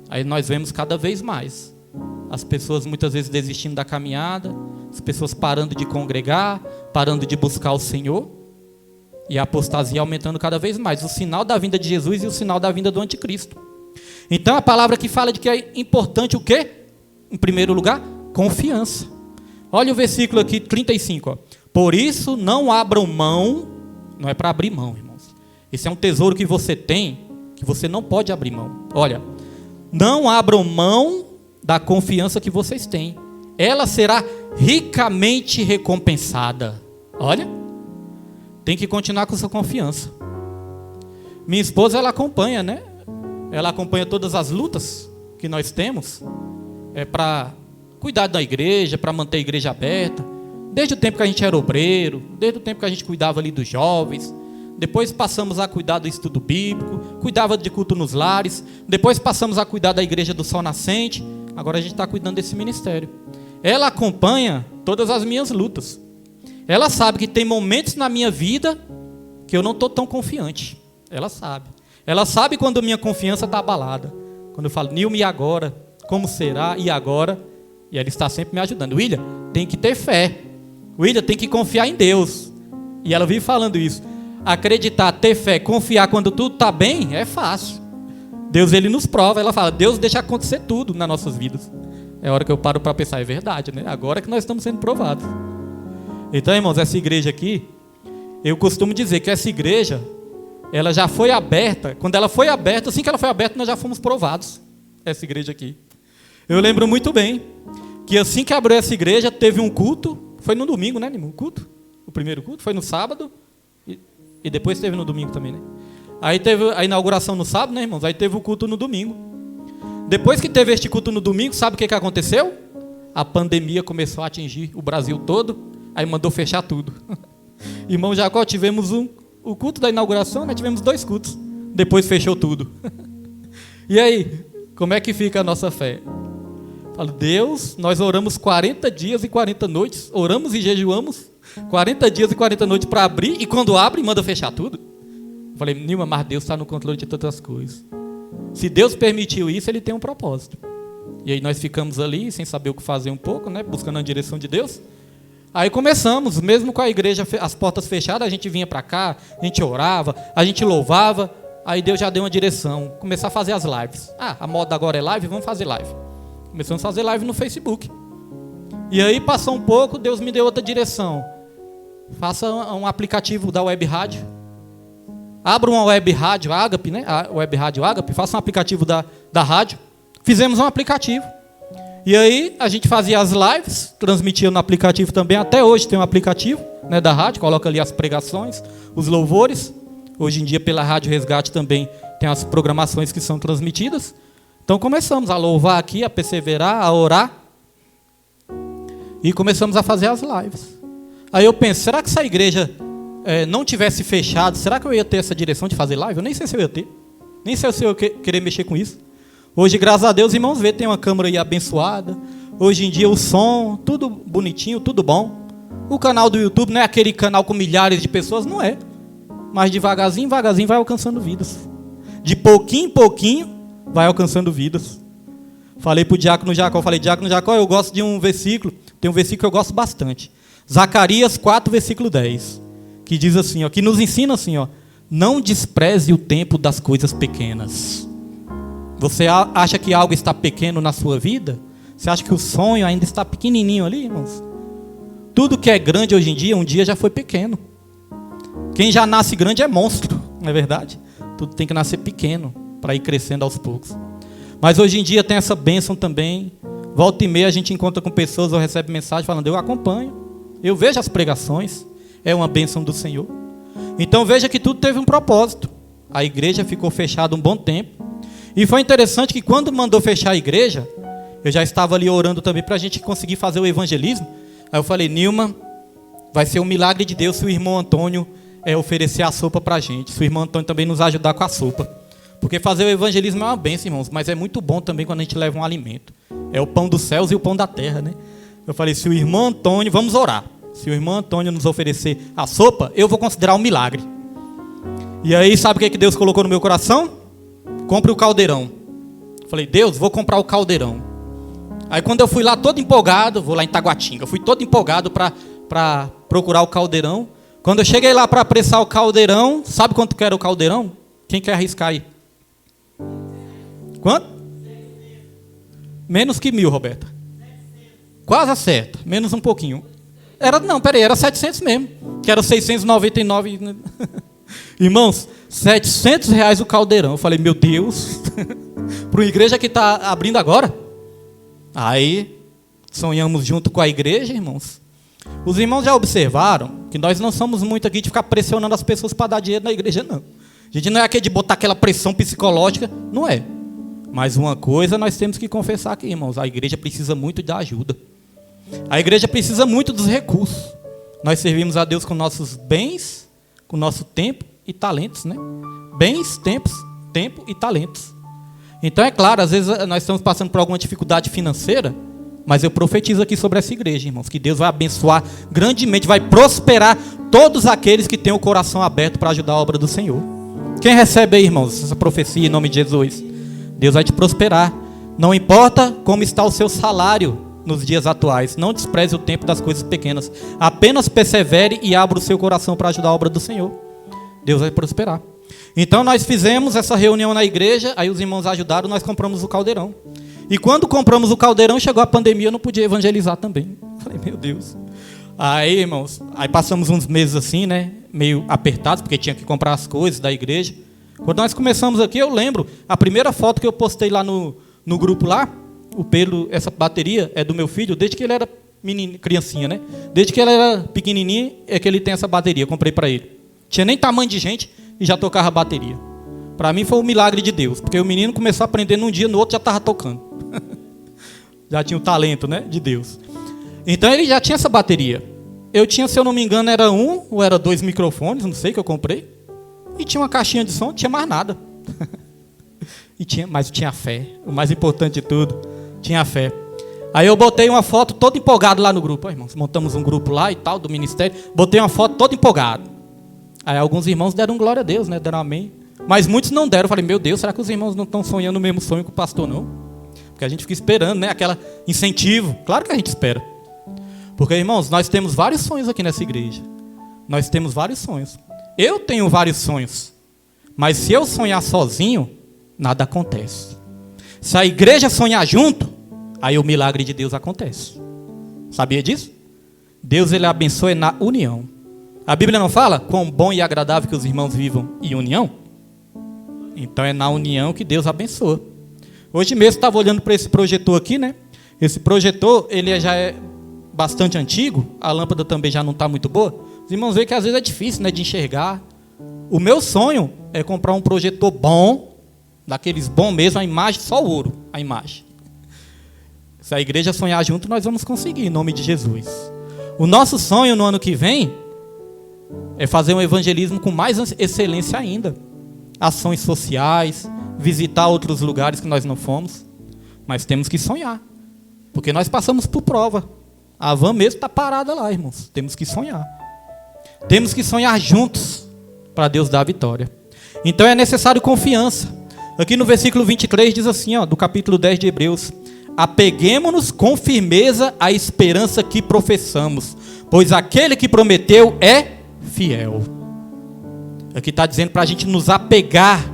Aí nós vemos cada vez mais as pessoas muitas vezes desistindo da caminhada, as pessoas parando de congregar, parando de buscar o Senhor, e a apostasia aumentando cada vez mais. O sinal da vinda de Jesus e o sinal da vinda do anticristo. Então a palavra que fala de que é importante o quê? Em primeiro lugar, confiança. Olha o versículo aqui, 35. Ó. Por isso não abram mão, não é para abrir mão, irmãos. Esse é um tesouro que você tem, que você não pode abrir mão. Olha, não abram mão da confiança que vocês têm. Ela será ricamente recompensada. Olha, tem que continuar com sua confiança. Minha esposa, ela acompanha, né? Ela acompanha todas as lutas que nós temos. É para cuidar da igreja, para manter a igreja aberta. Desde o tempo que a gente era obreiro, desde o tempo que a gente cuidava ali dos jovens. Depois passamos a cuidar do estudo bíblico, cuidava de culto nos lares. Depois passamos a cuidar da igreja do Sol Nascente. Agora a gente está cuidando desse ministério. Ela acompanha todas as minhas lutas. Ela sabe que tem momentos na minha vida que eu não estou tão confiante. Ela sabe. Ela sabe quando minha confiança está abalada. Quando eu falo, Nilma, e agora? Como será? E agora? E ela está sempre me ajudando. William, tem que ter fé. William, tem que confiar em Deus. E ela vive falando isso. Acreditar, ter fé, confiar quando tudo está bem, é fácil. Deus, ele nos prova. Ela fala, Deus deixa acontecer tudo nas nossas vidas. É a hora que eu paro para pensar, é verdade, né? Agora que nós estamos sendo provados. Então, irmãos, essa igreja aqui, eu costumo dizer que essa igreja, ela já foi aberta. Quando ela foi aberta, assim que ela foi aberta, nós já fomos provados. Essa igreja aqui. Eu lembro muito bem que assim que abriu essa igreja, teve um culto. Foi no domingo, né, Nimo? O culto? O primeiro culto foi no sábado. E depois teve no domingo também, né? Aí teve a inauguração no sábado, né, irmãos? Aí teve o culto no domingo. Depois que teve este culto no domingo, sabe o que aconteceu? A pandemia começou a atingir o Brasil todo. Aí mandou fechar tudo. Irmão Jacó, tivemos o culto da inauguração, né? Tivemos 2 cultos. Depois fechou tudo. E aí, como é que fica a nossa fé? Falo, Deus, nós oramos 40 dias e 40 noites. Oramos e jejuamos 40 dias e 40 noites para abrir. E quando abre, manda fechar tudo. Eu falei, Nilma, mas Deus está no controle de todas as coisas. Se Deus permitiu isso, Ele tem um propósito. E aí nós ficamos ali, sem saber o que fazer um pouco, né? Buscando a direção de Deus. Aí começamos, mesmo com a igreja, as portas fechadas, a gente vinha para cá, a gente orava, a gente louvava, aí Deus já deu uma direção, começar a fazer as lives. A moda agora é live, vamos fazer live. Começamos a fazer live no Facebook. E aí passou um pouco, Deus me deu outra direção. Faça um aplicativo da Web Rádio. Abra uma Web Rádio Ágape, né? A Web Rádio Ágape, faça um aplicativo da rádio. Fizemos um aplicativo. E aí a gente fazia as lives, transmitia no aplicativo também. Até hoje tem um aplicativo, né, da rádio, coloca ali as pregações, os louvores. Hoje em dia pela Rádio Resgate também tem as programações que são transmitidas. Então começamos a louvar aqui, a perseverar, a orar. E começamos a fazer as lives. Aí eu penso, será que se a igreja não tivesse fechado, será que eu ia ter essa direção de fazer live? Eu nem sei se eu ia ter. Nem sei se eu ia querer mexer com isso. Hoje, graças a Deus, irmãos, tem uma câmera aí abençoada. Hoje em dia o som, tudo bonitinho, tudo bom. O canal do YouTube não é aquele canal com milhares de pessoas, não é. Mas devagarzinho, devagarzinho vai alcançando vidas. De pouquinho em pouquinho vai alcançando vidas. Falei para o Diácono Jacó, Diácono Jacó, eu gosto de um versículo, tem um versículo que eu gosto bastante. Zacarias 4, versículo 10. Que diz assim, ó, que nos ensina assim, ó, não despreze o tempo das coisas pequenas. Você acha que algo está pequeno na sua vida? Você acha que o sonho ainda está pequenininho ali, irmãos? Tudo que é grande hoje em dia, um dia já foi pequeno. Quem já nasce grande é monstro, não é verdade? Tudo tem que nascer pequeno para ir crescendo aos poucos. Mas hoje em dia tem essa bênção também. Volta e meia a gente encontra com pessoas ou recebe mensagem falando, eu acompanho, eu vejo as pregações, é uma bênção do Senhor. Então veja que tudo teve um propósito. A igreja ficou fechada um bom tempo. E foi interessante que quando mandou fechar a igreja, Eu já estava ali orando também para a gente conseguir fazer o evangelismo. Aí eu falei, Nilma, vai ser um milagre de Deus se o irmão Antônio oferecer a sopa para a gente. Se o irmão Antônio também nos ajudar com a sopa. Porque fazer o evangelismo é uma bênção, irmãos, mas é muito bom também quando a gente leva um alimento. É o pão dos céus e o pão da terra, né? Eu falei, se o irmão Antônio, vamos orar. Se o irmão Antônio nos oferecer a sopa, eu vou considerar um milagre. E aí, sabe o que Deus colocou no meu coração? Compre o caldeirão. Eu falei, Deus, vou comprar o caldeirão. Aí quando eu fui lá todo empolgado, vou lá em Taguatinga, fui todo empolgado para procurar o caldeirão. Quando eu cheguei lá para apressar o caldeirão, sabe quanto que era o caldeirão? Quem quer arriscar aí? Quanto? Menos que 1.000, Roberta. Quase acerta, menos um pouquinho. Era 700 mesmo, que era 699. Irmãos, R$700 o caldeirão. Eu falei, meu Deus, para uma igreja que está abrindo agora. Aí, sonhamos junto com a igreja, irmãos. Os irmãos já observaram que nós não somos muito aqui de ficar pressionando as pessoas para dar dinheiro na igreja, não. A gente não é aqui de botar aquela pressão psicológica, não é. Mas uma coisa nós temos que confessar aqui, irmãos, a igreja precisa muito da ajuda. A igreja precisa muito dos recursos. Nós servimos a Deus com nossos bens, com nosso tempo e talentos, né? Bens, tempo e talentos. Então é claro, às vezes nós estamos passando por alguma dificuldade financeira, mas eu profetizo aqui sobre essa igreja, irmãos, que Deus vai abençoar grandemente, vai prosperar todos aqueles que têm o coração aberto para ajudar a obra do Senhor. Quem recebe aí, irmãos, essa profecia em nome de Jesus? Deus vai te prosperar. Não importa como está o seu salário nos dias atuais, não despreze o tempo das coisas pequenas. Apenas persevere e abra o seu coração para ajudar a obra do Senhor. Deus vai prosperar. Então nós fizemos essa reunião na igreja, aí os irmãos ajudaram, nós compramos o caldeirão. E quando compramos o caldeirão, chegou a pandemia, eu não podia evangelizar também. Falei, meu Deus. Aí, irmãos, aí passamos uns meses assim, né, meio apertados, porque tinha que comprar as coisas da igreja. Quando nós começamos aqui, eu lembro, a primeira foto que eu postei lá no grupo lá, o Pedro, essa bateria é do meu filho, desde que ele era criancinha, né? Desde que ele era pequenininho, é que ele tem essa bateria, eu comprei para ele. Tinha nem tamanho de gente e já tocava a bateria. Para mim foi um milagre de Deus, porque o menino começou a aprender num dia, no outro já estava tocando. Já tinha o talento, né, de Deus. Então ele já tinha essa bateria. Eu tinha, se eu não me engano, era 1 ou era 2 microfones, não sei, que eu comprei. E tinha uma caixinha de som, não tinha mais nada. Mas tinha fé, o mais importante de tudo, tinha fé. Aí eu botei uma foto todo empolgado lá no grupo. Irmãos, montamos um grupo lá e tal, do ministério. Botei uma foto todo empolgado. Aí alguns irmãos deram glória a Deus, né? Deram amém. Mas muitos não deram. Eu falei, meu Deus, será que os irmãos não estão sonhando o mesmo sonho que o pastor, não? Porque a gente fica esperando, né? Aquela incentivo. Claro que a gente espera. Porque, irmãos, nós temos vários sonhos aqui nessa igreja. Nós temos vários sonhos. Eu tenho vários sonhos. Mas se eu sonhar sozinho, nada acontece. Se a igreja sonhar junto, aí o milagre de Deus acontece. Sabia disso? Deus, ele abençoa na união. A Bíblia não fala quão bom e agradável que os irmãos vivam em união? Então é na união que Deus abençoa. Hoje mesmo estava olhando para esse projetor aqui, né? Esse projetor, ele já é bastante antigo, a lâmpada também já não está muito boa. Os irmãos veem que às vezes é difícil, né, de enxergar. O meu sonho é comprar um projetor bom, daqueles bons mesmo, a imagem, só o ouro, a imagem. Se a igreja sonhar junto, nós vamos conseguir, em nome de Jesus. O nosso sonho no ano que vem é fazer um evangelismo com mais excelência ainda. Ações sociais, visitar outros lugares que nós não fomos. Mas temos que sonhar, porque nós passamos por prova. A van mesmo está parada lá, irmãos. Temos que sonhar. Temos que sonhar juntos para Deus dar a vitória. Então é necessário confiança. Aqui no versículo 23 diz assim, ó, do capítulo 10 de Hebreus: apeguemo-nos com firmeza à esperança que professamos, pois aquele que prometeu é fiel. Aqui está dizendo para a gente nos apegar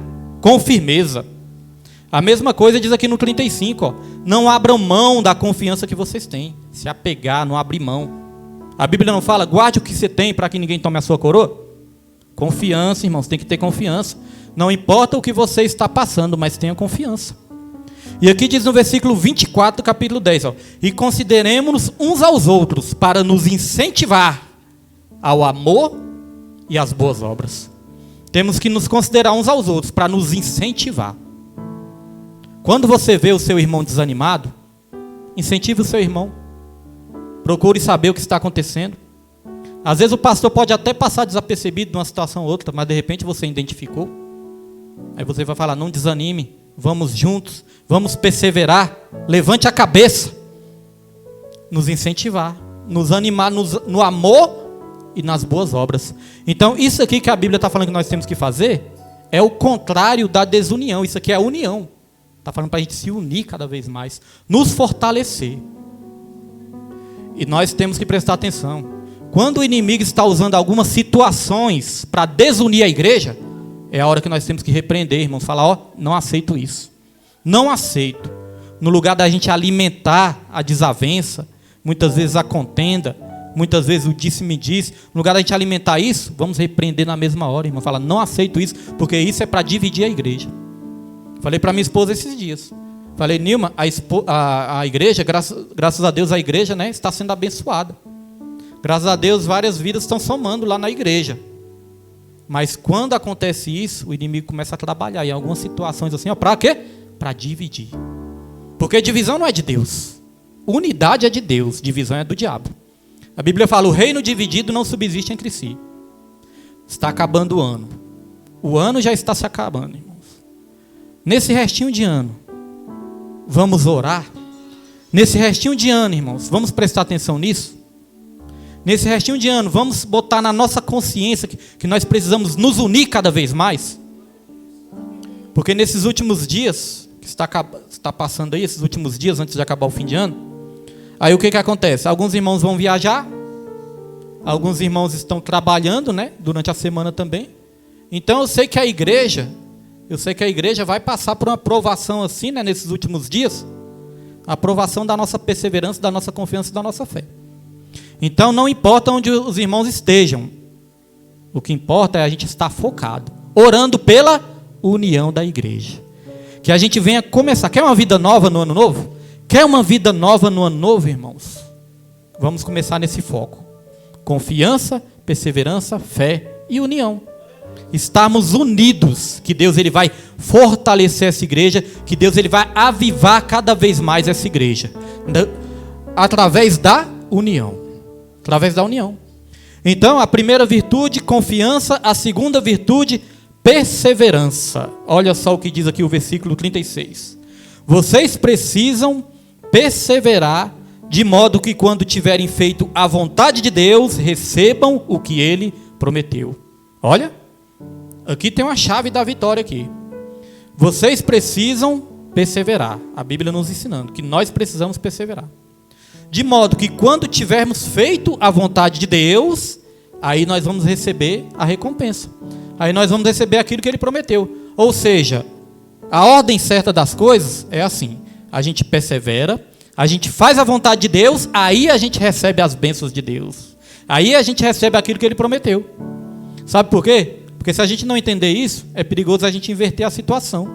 com firmeza. A mesma coisa diz aqui no 35, ó, não abram mão da confiança que vocês têm. Se apegar, não abrir mão. A Bíblia não fala, guarde o que você tem para que ninguém tome a sua coroa? Confiança, irmãos, tem que ter confiança. Não importa o que você está passando, mas tenha confiança. E aqui diz no versículo 24 do capítulo 10, ó, e consideremos-nos uns aos outros para nos incentivar ao amor e às boas obras. Temos que nos considerar uns aos outros para nos incentivar. Quando você vê o seu irmão desanimado, Incentive o seu irmão. Procure saber o que está acontecendo. Às vezes o pastor pode até passar desapercebido numa situação ou outra, mas de repente você identificou. Aí você vai falar, não desanime, vamos juntos, vamos perseverar, levante a cabeça. Nos incentivar, nos animar no amor e nas boas obras. Então isso aqui que a Bíblia está falando que nós temos que fazer, é o contrário da desunião. Isso aqui é a união. Está falando para a gente se unir cada vez mais, nos fortalecer. E nós temos que prestar atenção. Quando o inimigo está usando algumas situações para desunir a igreja, é a hora que nós temos que repreender, irmãos. Falar, ó, não aceito isso. Não aceito. No lugar da gente alimentar a desavença, muitas vezes a contenda, muitas vezes o disse-me-disse, no lugar da gente alimentar isso, vamos repreender na mesma hora, irmão. Falar, não aceito isso, porque isso é para dividir a igreja. Falei para minha esposa esses dias. Falei, Nilma, a igreja, graças a Deus, a igreja, né, está sendo abençoada. Graças a Deus, várias vidas estão somando lá na igreja. Mas quando acontece isso, o inimigo começa a trabalhar em algumas situações assim, ó, para quê? Para dividir. Porque divisão não é de Deus. Unidade é de Deus, divisão é do diabo. A Bíblia fala, o reino dividido não subsiste entre si. Está acabando o ano. O ano já está se acabando, irmãos. Nesse restinho de ano, vamos orar. Nesse restinho de ano, irmãos, vamos prestar atenção nisso. Nesse restinho de ano, vamos botar na nossa consciência que nós precisamos nos unir cada vez mais. Porque nesses últimos dias, que está passando aí, esses últimos dias antes de acabar o fim de ano, aí o que acontece? Alguns irmãos vão viajar, alguns irmãos estão trabalhando, né, durante a semana também. Então eu sei que a igreja vai passar por uma provação assim, né, nesses últimos dias, a provação da nossa perseverança, da nossa confiança e da nossa fé. Então não importa onde os irmãos estejam, o que importa é a gente estar focado, orando pela união da igreja. Que a gente venha começar. Quer uma vida nova no ano novo? Quer uma vida nova no ano novo, irmãos? Vamos começar nesse foco. Confiança, perseverança, fé e união. Estarmos unidos, que Deus ele vai fortalecer essa igreja, que Deus ele vai avivar cada vez mais essa igreja, através da união. Através da união. Então, a primeira virtude, confiança. A segunda virtude, perseverança. Olha só o que diz aqui o versículo 36. Vocês precisam perseverar, de modo que quando tiverem feito a vontade de Deus, recebam o que Ele prometeu. Olha, aqui tem uma chave da vitória aqui. Vocês precisam perseverar. A Bíblia nos ensinando que nós precisamos perseverar. De modo que quando tivermos feito a vontade de Deus, aí nós vamos receber a recompensa. Aí nós vamos receber aquilo que Ele prometeu. Ou seja, a ordem certa das coisas é assim. A gente persevera, a gente faz a vontade de Deus, aí a gente recebe as bênçãos de Deus. Aí a gente recebe aquilo que Ele prometeu. Sabe por quê? Porque se a gente não entender isso, é perigoso a gente inverter a situação.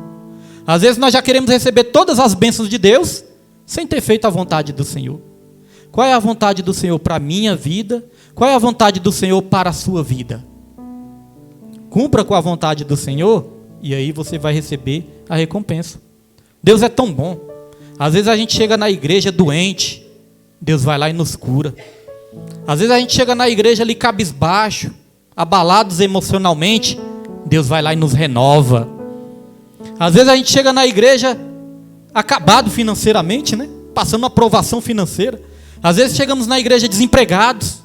Às vezes nós já queremos receber todas as bênçãos de Deus, sem ter feito a vontade do Senhor. Qual é a vontade do Senhor para a minha vida? Qual é a vontade do Senhor para a sua vida? Cumpra com a vontade do Senhor e aí você vai receber a recompensa. Deus é tão bom. Às vezes a gente chega na igreja doente, Deus vai lá e nos cura. Às vezes a gente chega na igreja ali cabisbaixo, abalados emocionalmente, Deus vai lá e nos renova. Às vezes a gente chega na igreja acabado financeiramente, né? Passando uma provação financeira. Às vezes chegamos na igreja desempregados.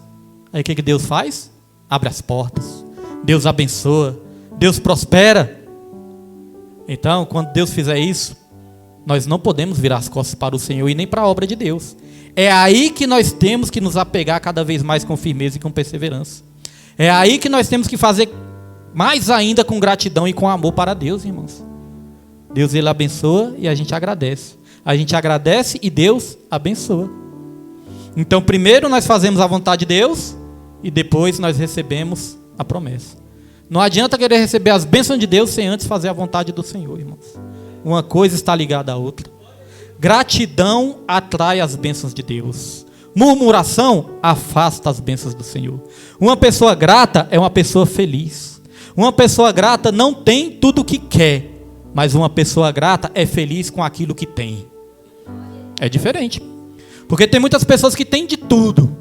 Aí o que Deus faz? Abre as portas. Deus abençoa. Deus prospera. Então, quando Deus fizer isso, nós não podemos virar as costas para o Senhor e nem para a obra de Deus. É aí que nós temos que nos apegar cada vez mais com firmeza e com perseverança. É aí que nós temos que fazer mais ainda com gratidão e com amor para Deus, irmãos. Deus ele abençoa e a gente agradece. A gente agradece e Deus abençoa. Então, primeiro nós fazemos a vontade de Deus e depois nós recebemos a promessa. Não adianta querer receber as bênçãos de Deus sem antes fazer a vontade do Senhor, irmãos. Uma coisa está ligada à outra. Gratidão atrai as bênçãos de Deus. Murmuração afasta as bênçãos do Senhor. Uma pessoa grata é uma pessoa feliz. Uma pessoa grata não tem tudo o que quer, mas uma pessoa grata é feliz com aquilo que tem. É diferente. Porque tem muitas pessoas que têm de tudo,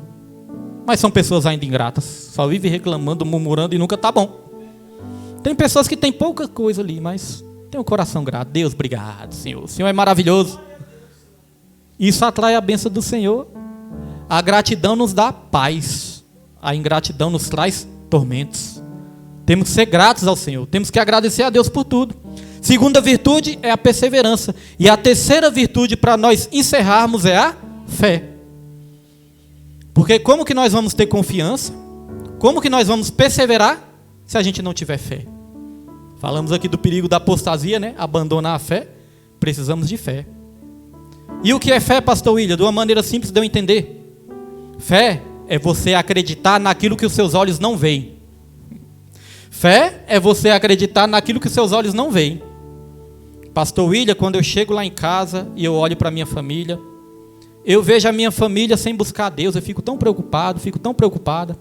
mas são pessoas ainda ingratas. Só vivem reclamando, murmurando e nunca está bom. Tem pessoas que têm pouca coisa ali, mas tem um coração grato. Deus, obrigado, Senhor. O Senhor é maravilhoso. Isso atrai a bênção do Senhor. A gratidão nos dá paz. A ingratidão nos traz tormentos. Temos que ser gratos ao Senhor. Temos que agradecer a Deus por tudo. Segunda virtude é a perseverança. E a terceira virtude para nós encerrarmos é a fé. Porque como que nós vamos ter confiança? Como que nós vamos perseverar se a gente não tiver fé? Falamos aqui do perigo da apostasia, né? Abandonar a fé. Precisamos de fé. E o que é fé, pastor William? De uma maneira simples de eu entender. Fé é você acreditar naquilo que os seus olhos não veem. Fé é você acreditar naquilo que os seus olhos não veem. Pastor William, quando eu chego lá em casa e eu olho para a minha família, eu vejo a minha família sem buscar a Deus, eu fico tão preocupado, fico tão preocupada.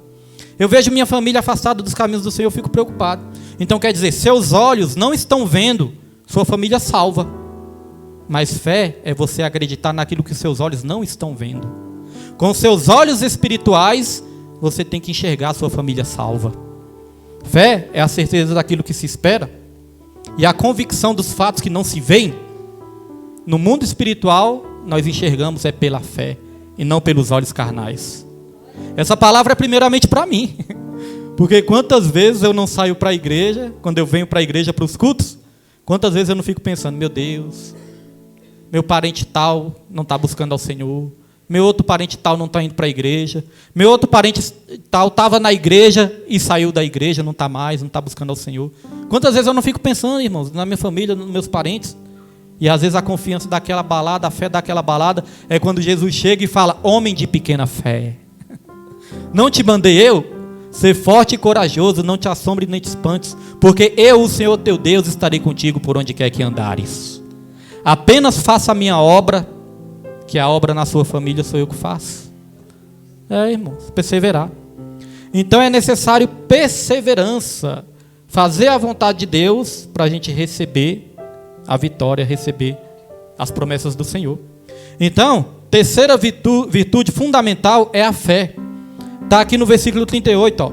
Eu vejo minha família afastada dos caminhos do Senhor, eu fico preocupado. Então quer dizer, seus olhos não estão vendo sua família salva. Mas fé é você acreditar naquilo que seus olhos não estão vendo. Com seus olhos espirituais, você tem que enxergar a sua família salva. Fé é a certeza daquilo que se espera e a convicção dos fatos que não se veem. No mundo espiritual, nós enxergamos é pela fé e não pelos olhos carnais. Essa palavra é primeiramente para mim. Porque quantas vezes eu não saio para a igreja, quando eu venho para a igreja para os cultos, quantas vezes eu não fico pensando, meu Deus, meu parente tal não está buscando ao Senhor, meu outro parente tal não está indo para a igreja, meu outro parente tal estava na igreja e saiu da igreja, não está mais, não está buscando ao Senhor. Quantas vezes eu não fico pensando, irmãos, na minha família, nos meus parentes, e às vezes a confiança daquela balada, a fé daquela balada, é quando Jesus chega e fala, homem de pequena fé, não te mandei eu? Ser forte e corajoso, não te assombre nem te espantes, porque eu, o Senhor teu Deus, estarei contigo por onde quer que andares. Apenas faça a minha obra, que a obra na sua família sou eu que faço. Irmãos, perseverar. Então é necessário perseverança, fazer a vontade de Deus para a gente receber a vitória, receber as promessas do Senhor. Então, terceira virtude fundamental é a fé. Está aqui no versículo 38, ó.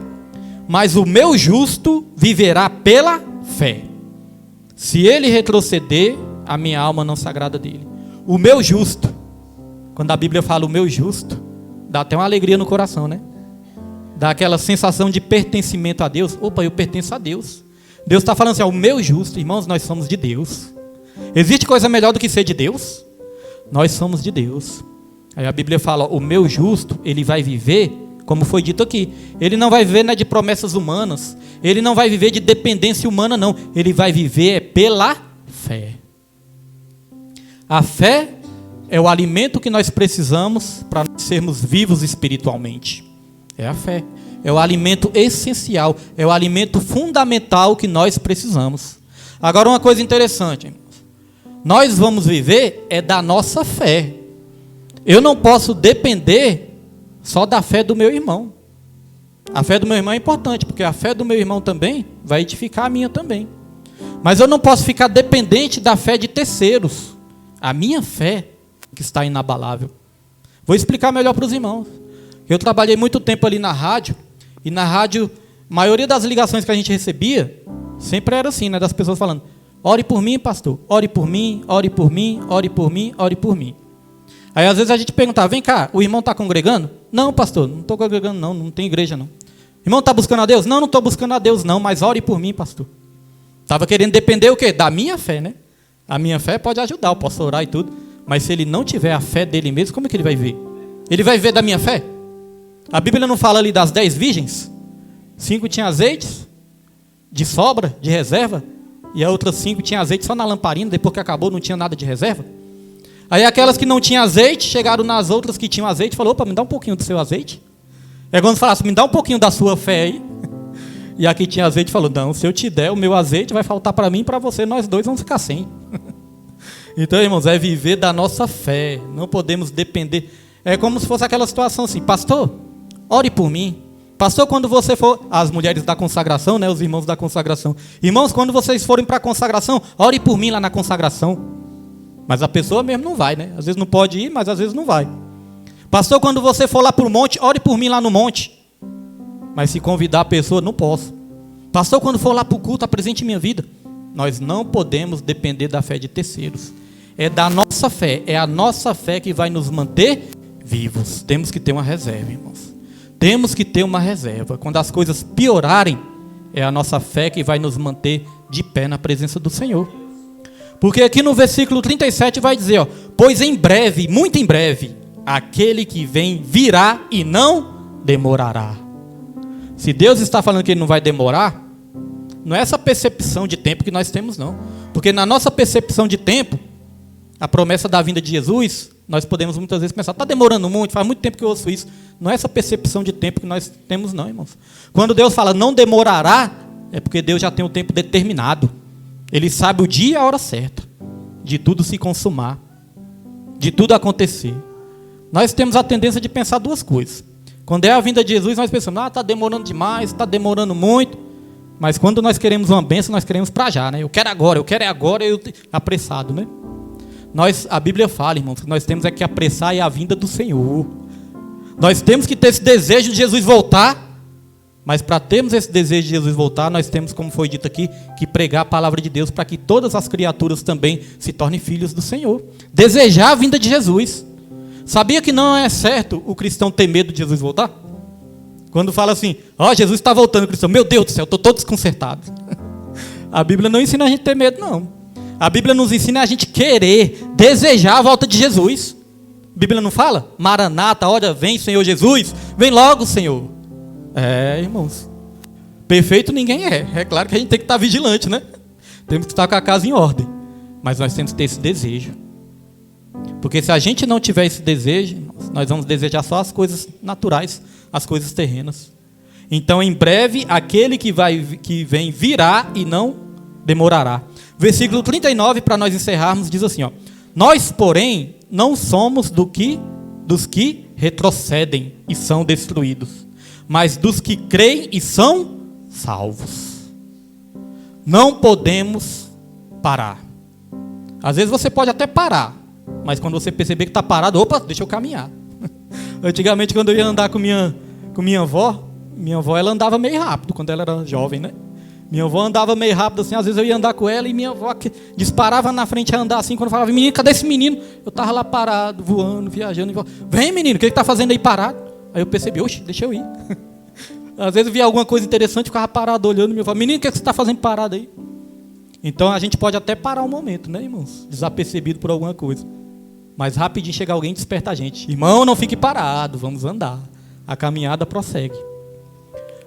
Mas o meu justo viverá pela fé. Se ele retroceder, a minha alma não se agrada dele. O meu justo. Quando a Bíblia fala o meu justo, dá até uma alegria no coração, né? Dá aquela sensação de pertencimento a Deus. Opa, eu pertenço a Deus. Deus está falando assim, ó, o meu justo. Irmãos, nós somos de Deus. Existe coisa melhor do que ser de Deus? Nós somos de Deus. Aí a Bíblia fala, ó, o meu justo, ele vai viver, como foi dito aqui, ele não vai viver, né, de promessas humanas, ele não vai viver de dependência humana, não. Ele vai viver pela fé. A fé é o alimento que nós precisamos para sermos vivos espiritualmente. É a fé. É o alimento essencial, é o alimento fundamental que nós precisamos. Agora uma coisa interessante, irmãos. Nós vamos viver é da nossa fé. Eu não posso depender só da fé do meu irmão. A fé do meu irmão é importante, porque a fé do meu irmão também vai edificar a minha também. Mas eu não posso ficar dependente da fé de terceiros. A minha fé que está inabalável. Vou explicar melhor para os irmãos. Eu trabalhei muito tempo ali na rádio, e na rádio, a maioria das ligações que a gente recebia, sempre era assim, né, das pessoas falando, ore por mim, pastor, ore por mim, ore por mim, ore por mim, ore por mim. Aí às vezes a gente perguntava, vem cá, o irmão está congregando? Não, pastor, não estou congregando não, não tem igreja não. Irmão, está buscando a Deus? Não, não estou buscando a Deus não, mas ore por mim, pastor. Estava querendo depender o quê? Da minha fé, né? A minha fé pode ajudar, eu posso orar e tudo, mas se ele não tiver a fé dele mesmo, como é que ele vai viver? Ele vai viver da minha fé? A Bíblia não fala ali das 10 virgens? 5 tinham azeites de sobra, de reserva, e as outras 5 tinham azeite só na lamparina, depois que acabou não tinha nada de reserva. Aí aquelas que não tinham azeite, chegaram nas outras que tinham azeite, falou, opa, me dá um pouquinho do seu azeite. É quando falasse, me dá um pouquinho da sua fé aí. E a que tinha azeite falou, não, se eu te der o meu azeite, vai faltar para mim e para você, nós dois vamos ficar sem. Então, irmãos, é viver da nossa fé, não podemos depender. É como se fosse aquela situação assim, pastor, ore por mim. Pastor, quando você for, as mulheres da consagração, né, os irmãos da consagração. Irmãos, quando vocês forem para a consagração, ore por mim lá na consagração. Mas a pessoa mesmo não vai, né? Às vezes não pode ir, mas às vezes não vai. Pastor, quando você for lá para o monte, ore por mim lá no monte. Mas se convidar a pessoa, não posso. Pastor, quando for lá para o culto, apresente minha vida. Nós não podemos depender da fé de terceiros. É da nossa fé, é a nossa fé que vai nos manter vivos. Temos que ter uma reserva, irmãos. Temos que ter uma reserva. Quando as coisas piorarem, é a nossa fé que vai nos manter de pé na presença do Senhor. Porque aqui no versículo 37 vai dizer, ó, pois em breve, muito em breve, aquele que vem virá e não demorará. Se Deus está falando que Ele não vai demorar, não é essa percepção de tempo que nós temos, não. Porque na nossa percepção de tempo, a promessa da vinda de Jesus, nós podemos muitas vezes pensar, está demorando muito, faz muito tempo que eu ouço isso. Não é essa percepção de tempo que nós temos, não, irmãos. Quando Deus fala não demorará, é porque Deus já tem um tempo determinado. Ele sabe o dia e a hora certa de tudo se consumar, de tudo acontecer. Nós temos a tendência de pensar duas coisas. Quando é a vinda de Jesus, nós pensamos, está demorando demais, está demorando muito. Mas quando nós queremos uma bênção, nós queremos para já, né? Eu quero é agora, apressado, né? A Bíblia fala, irmãos, que nós temos que apressar a vinda do Senhor. Nós temos que ter esse desejo de Jesus voltar. Mas para termos esse desejo de Jesus voltar, nós temos, como foi dito aqui, que pregar a palavra de Deus para que todas as criaturas também se tornem filhos do Senhor. Desejar a vinda de Jesus. Sabia que não é certo o cristão ter medo de Jesus voltar? Quando fala assim, Jesus está voltando, o cristão, meu Deus do céu, estou todo desconcertado. A Bíblia não ensina a gente a ter medo, não. A Bíblia nos ensina a gente querer, desejar a volta de Jesus. A Bíblia não fala? Maranata, olha, vem Senhor Jesus, vem logo Senhor. Irmãos, perfeito ninguém é. É claro que a gente tem que estar vigilante, né? Temos que estar com a casa em ordem. Mas nós temos que ter esse desejo. Porque se a gente não tiver esse desejo, nós vamos desejar só as coisas naturais, as coisas terrenas. Então, em breve, aquele que vem virá e não demorará. Versículo 39, para nós encerrarmos, diz assim, ó, nós, porém, não somos dos que retrocedem e são destruídos, mas dos que creem e são salvos. Não podemos parar. Às vezes você pode até parar, mas quando você perceber que está parado, opa, deixa eu caminhar. Antigamente, quando eu ia andar com minha avó ela andava meio rápido, quando ela era jovem, né? Minha avó andava meio rápido assim, às vezes eu ia andar com ela e minha avó disparava na frente a andar assim, quando eu falava, menino, cadê esse menino? Eu estava lá parado, voando, viajando, vem menino, o que ele está fazendo aí parado? Aí eu percebi, oxe, deixa eu ir. Às vezes eu via alguma coisa interessante, ficava parado olhando, minha avó, menino, o que você está fazendo parado aí? Então a gente pode até parar um momento, né, irmãos? Desapercebido por alguma coisa. Mas rapidinho chega alguém e desperta a gente. Irmão, não fique parado, vamos andar. A caminhada prossegue.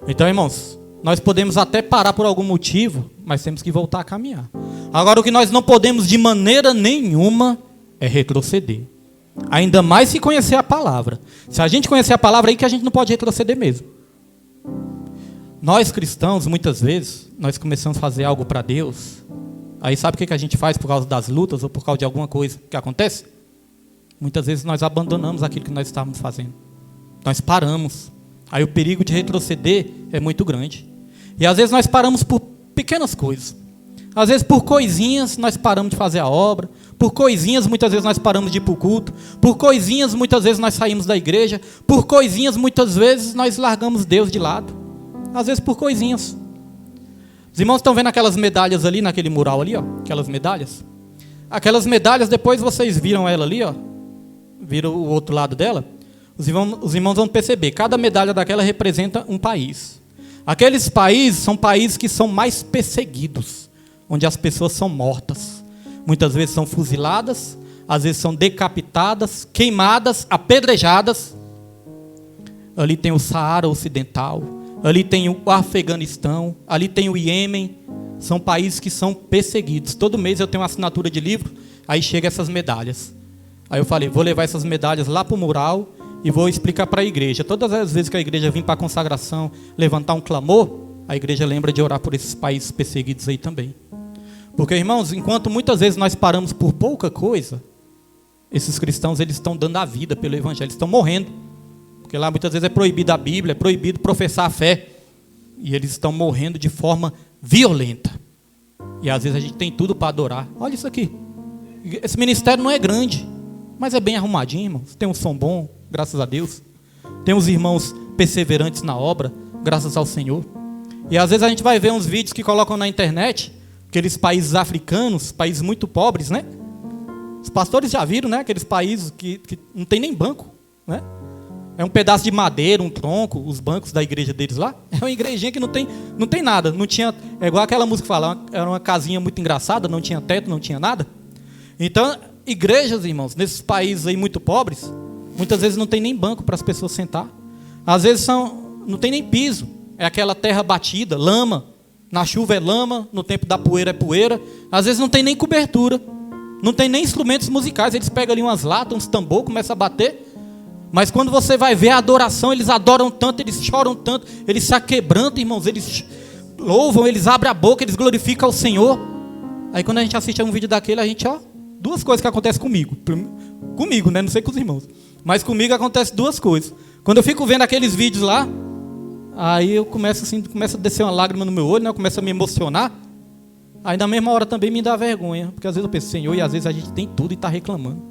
Então, irmãos, nós podemos até parar por algum motivo, mas temos que voltar a caminhar. Agora, o que nós não podemos de maneira nenhuma é retroceder. Ainda mais se conhecer a palavra. Se a gente conhecer a palavra, aí que a gente não pode retroceder mesmo. Nós cristãos, muitas vezes, nós começamos a fazer algo para Deus. Aí sabe o que a gente faz por causa das lutas ou por causa de alguma coisa que acontece? Muitas vezes nós abandonamos aquilo que nós estávamos fazendo. Nós paramos. Aí o perigo de retroceder é muito grande. E às vezes nós paramos por pequenas coisas. Às vezes por coisinhas nós paramos de fazer a obra. Por coisinhas muitas vezes nós paramos de ir para o culto. Por coisinhas muitas vezes nós saímos da igreja. Por coisinhas muitas vezes nós largamos Deus de lado. Às vezes por coisinhas. Os irmãos estão vendo aquelas medalhas ali naquele mural ali, ó? Aquelas medalhas. Aquelas medalhas, depois vocês viram ela ali, ó? Viram o outro lado dela? Os irmãos vão perceber, cada medalha daquela representa um país. Aqueles países são países que são mais perseguidos, onde as pessoas são mortas. Muitas vezes são fuziladas, às vezes são decapitadas, queimadas, apedrejadas. Ali tem o Saara Ocidental, ali tem o Afeganistão, ali tem o Iêmen. São países que são perseguidos. Todo mês eu tenho uma assinatura de livro, aí chega essas medalhas. Aí eu falei, vou levar essas medalhas lá para o mural e vou explicar para a igreja. Todas as vezes que a igreja vir para a consagração levantar um clamor, a igreja lembra de orar por esses países perseguidos aí também. Porque, irmãos, enquanto muitas vezes nós paramos por pouca coisa, esses cristãos eles estão dando a vida pelo evangelho, eles estão morrendo. Porque lá muitas vezes é proibida a Bíblia, é proibido professar a fé. E eles estão morrendo de forma violenta. E às vezes a gente tem tudo para adorar. Olha isso aqui. Esse ministério não é grande, mas é bem arrumadinho, irmãos. Tem um som bom, graças a Deus. Temos irmãos perseverantes na obra, graças ao Senhor. E às vezes a gente vai ver uns vídeos que colocam na internet, aqueles países africanos, países muito pobres, né? Os pastores já viram, né? Aqueles países que não tem nem banco, né? É um pedaço de madeira, um tronco, os bancos da igreja deles lá. É uma igrejinha que não tem nada. Não tinha, é igual aquela música que fala, era uma casinha muito engraçada, não tinha teto, não tinha nada. Então, igrejas, irmãos, nesses países aí muito pobres, muitas vezes não tem nem banco para as pessoas sentar. Às vezes não tem nem piso. É aquela terra batida, lama. Na chuva é lama, no tempo da poeira é poeira. Às vezes não tem nem cobertura. Não tem nem instrumentos musicais. Eles pegam ali umas latas, uns tambor, começam a bater. Mas quando você vai ver a adoração, eles adoram tanto, eles choram tanto, eles se aquebrantam, irmãos, eles louvam, eles abrem a boca, eles glorificam ao Senhor. Aí quando a gente assiste a um vídeo daquele, a gente, duas coisas que acontecem comigo. Comigo, né? Não sei com os irmãos. Mas comigo acontece duas coisas. Quando eu fico vendo aqueles vídeos lá, aí eu começo a descer uma lágrima no meu olho, né? Eu começo a me emocionar. Aí na mesma hora também me dá vergonha, porque às vezes eu penso, Senhor, e às vezes a gente tem tudo e está reclamando.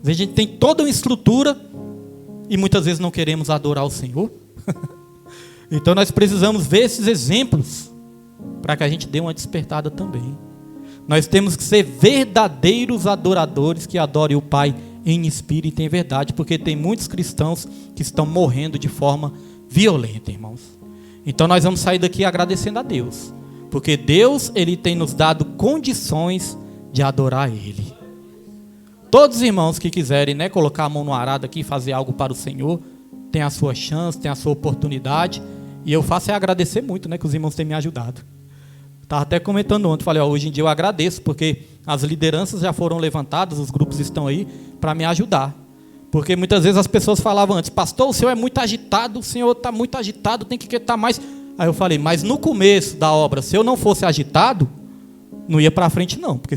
Às vezes a gente tem toda uma estrutura e muitas vezes não queremos adorar o Senhor. Então nós precisamos ver esses exemplos para que a gente dê uma despertada também. Nós temos que ser verdadeiros adoradores que adorem o Pai em espírito e em verdade, porque tem muitos cristãos que estão morrendo de forma violenta, irmãos. Então nós vamos sair daqui agradecendo a Deus, porque Deus, Ele tem nos dado condições de adorar Ele. Todos os irmãos que quiserem, né, colocar a mão no arado aqui e fazer algo para o Senhor, tem a sua chance, tem a sua oportunidade, e eu faço é agradecer muito, né, que os irmãos têm me ajudado. Estava até comentando ontem, falei, hoje em dia eu agradeço, porque as lideranças já foram levantadas, os grupos estão aí para me ajudar. Porque muitas vezes as pessoas falavam antes, pastor, o senhor é muito agitado, o senhor está muito agitado, tem que estar mais. Aí eu falei, mas no começo da obra, se eu não fosse agitado, não ia para frente não, porque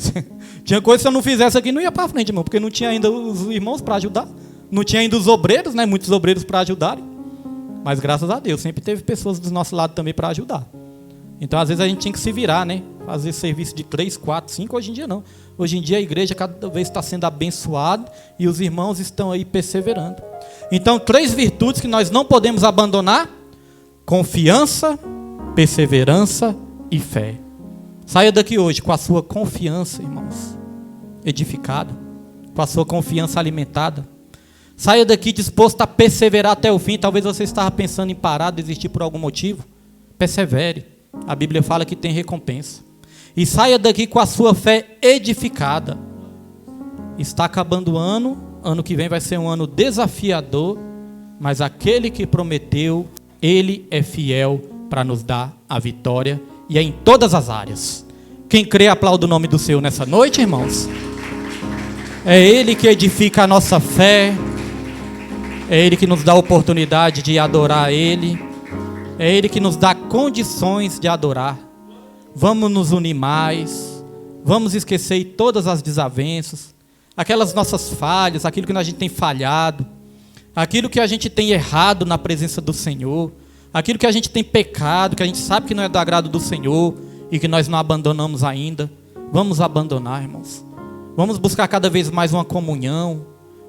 tinha coisa que se eu não fizesse aqui, não ia para frente, irmão, porque não tinha ainda os irmãos para ajudar, não tinha ainda os obreiros, né, muitos obreiros para ajudarem, mas graças a Deus, sempre teve pessoas do nosso lado também para ajudar. Então, às vezes a gente tinha que se virar, né? Fazer serviço de 3, 4, 5, hoje em dia não. Hoje em dia a igreja cada vez está sendo abençoada e os irmãos estão aí perseverando. Então, 3 virtudes que nós não podemos abandonar: confiança, perseverança e fé. Saia daqui hoje com a sua confiança, irmãos, edificada, com a sua confiança alimentada. Saia daqui disposto a perseverar até o fim. Talvez você estava pensando em parar, desistir por algum motivo. Persevere. A Bíblia fala que tem recompensa. E saia daqui com a sua fé edificada. Está acabando o ano que vem vai ser um ano desafiador, mas aquele que prometeu, Ele é fiel para nos dar a vitória, e é em todas as áreas. Quem crê, aplauda o nome do Senhor nessa noite, irmãos. É Ele que edifica a nossa fé, é Ele que nos dá a oportunidade de adorar Ele. É Ele que nos dá condições de adorar. Vamos nos unir mais. Vamos esquecer todas as desavenças, aquelas nossas falhas, aquilo que a gente tem falhado, aquilo que a gente tem errado na presença do Senhor, aquilo que a gente tem pecado, que a gente sabe que não é do agrado do Senhor e que nós não abandonamos ainda. Vamos abandonar, irmãos. Vamos buscar cada vez mais uma comunhão.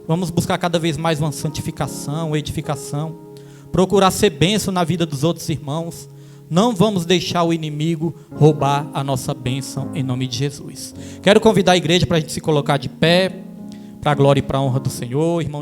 Vamos buscar cada vez mais uma santificação, uma edificação. Procurar ser bênção na vida dos outros irmãos. Não vamos deixar o inimigo roubar a nossa bênção em nome de Jesus. Quero convidar a igreja para a gente se colocar de pé, para a glória e para a honra do Senhor, irmão.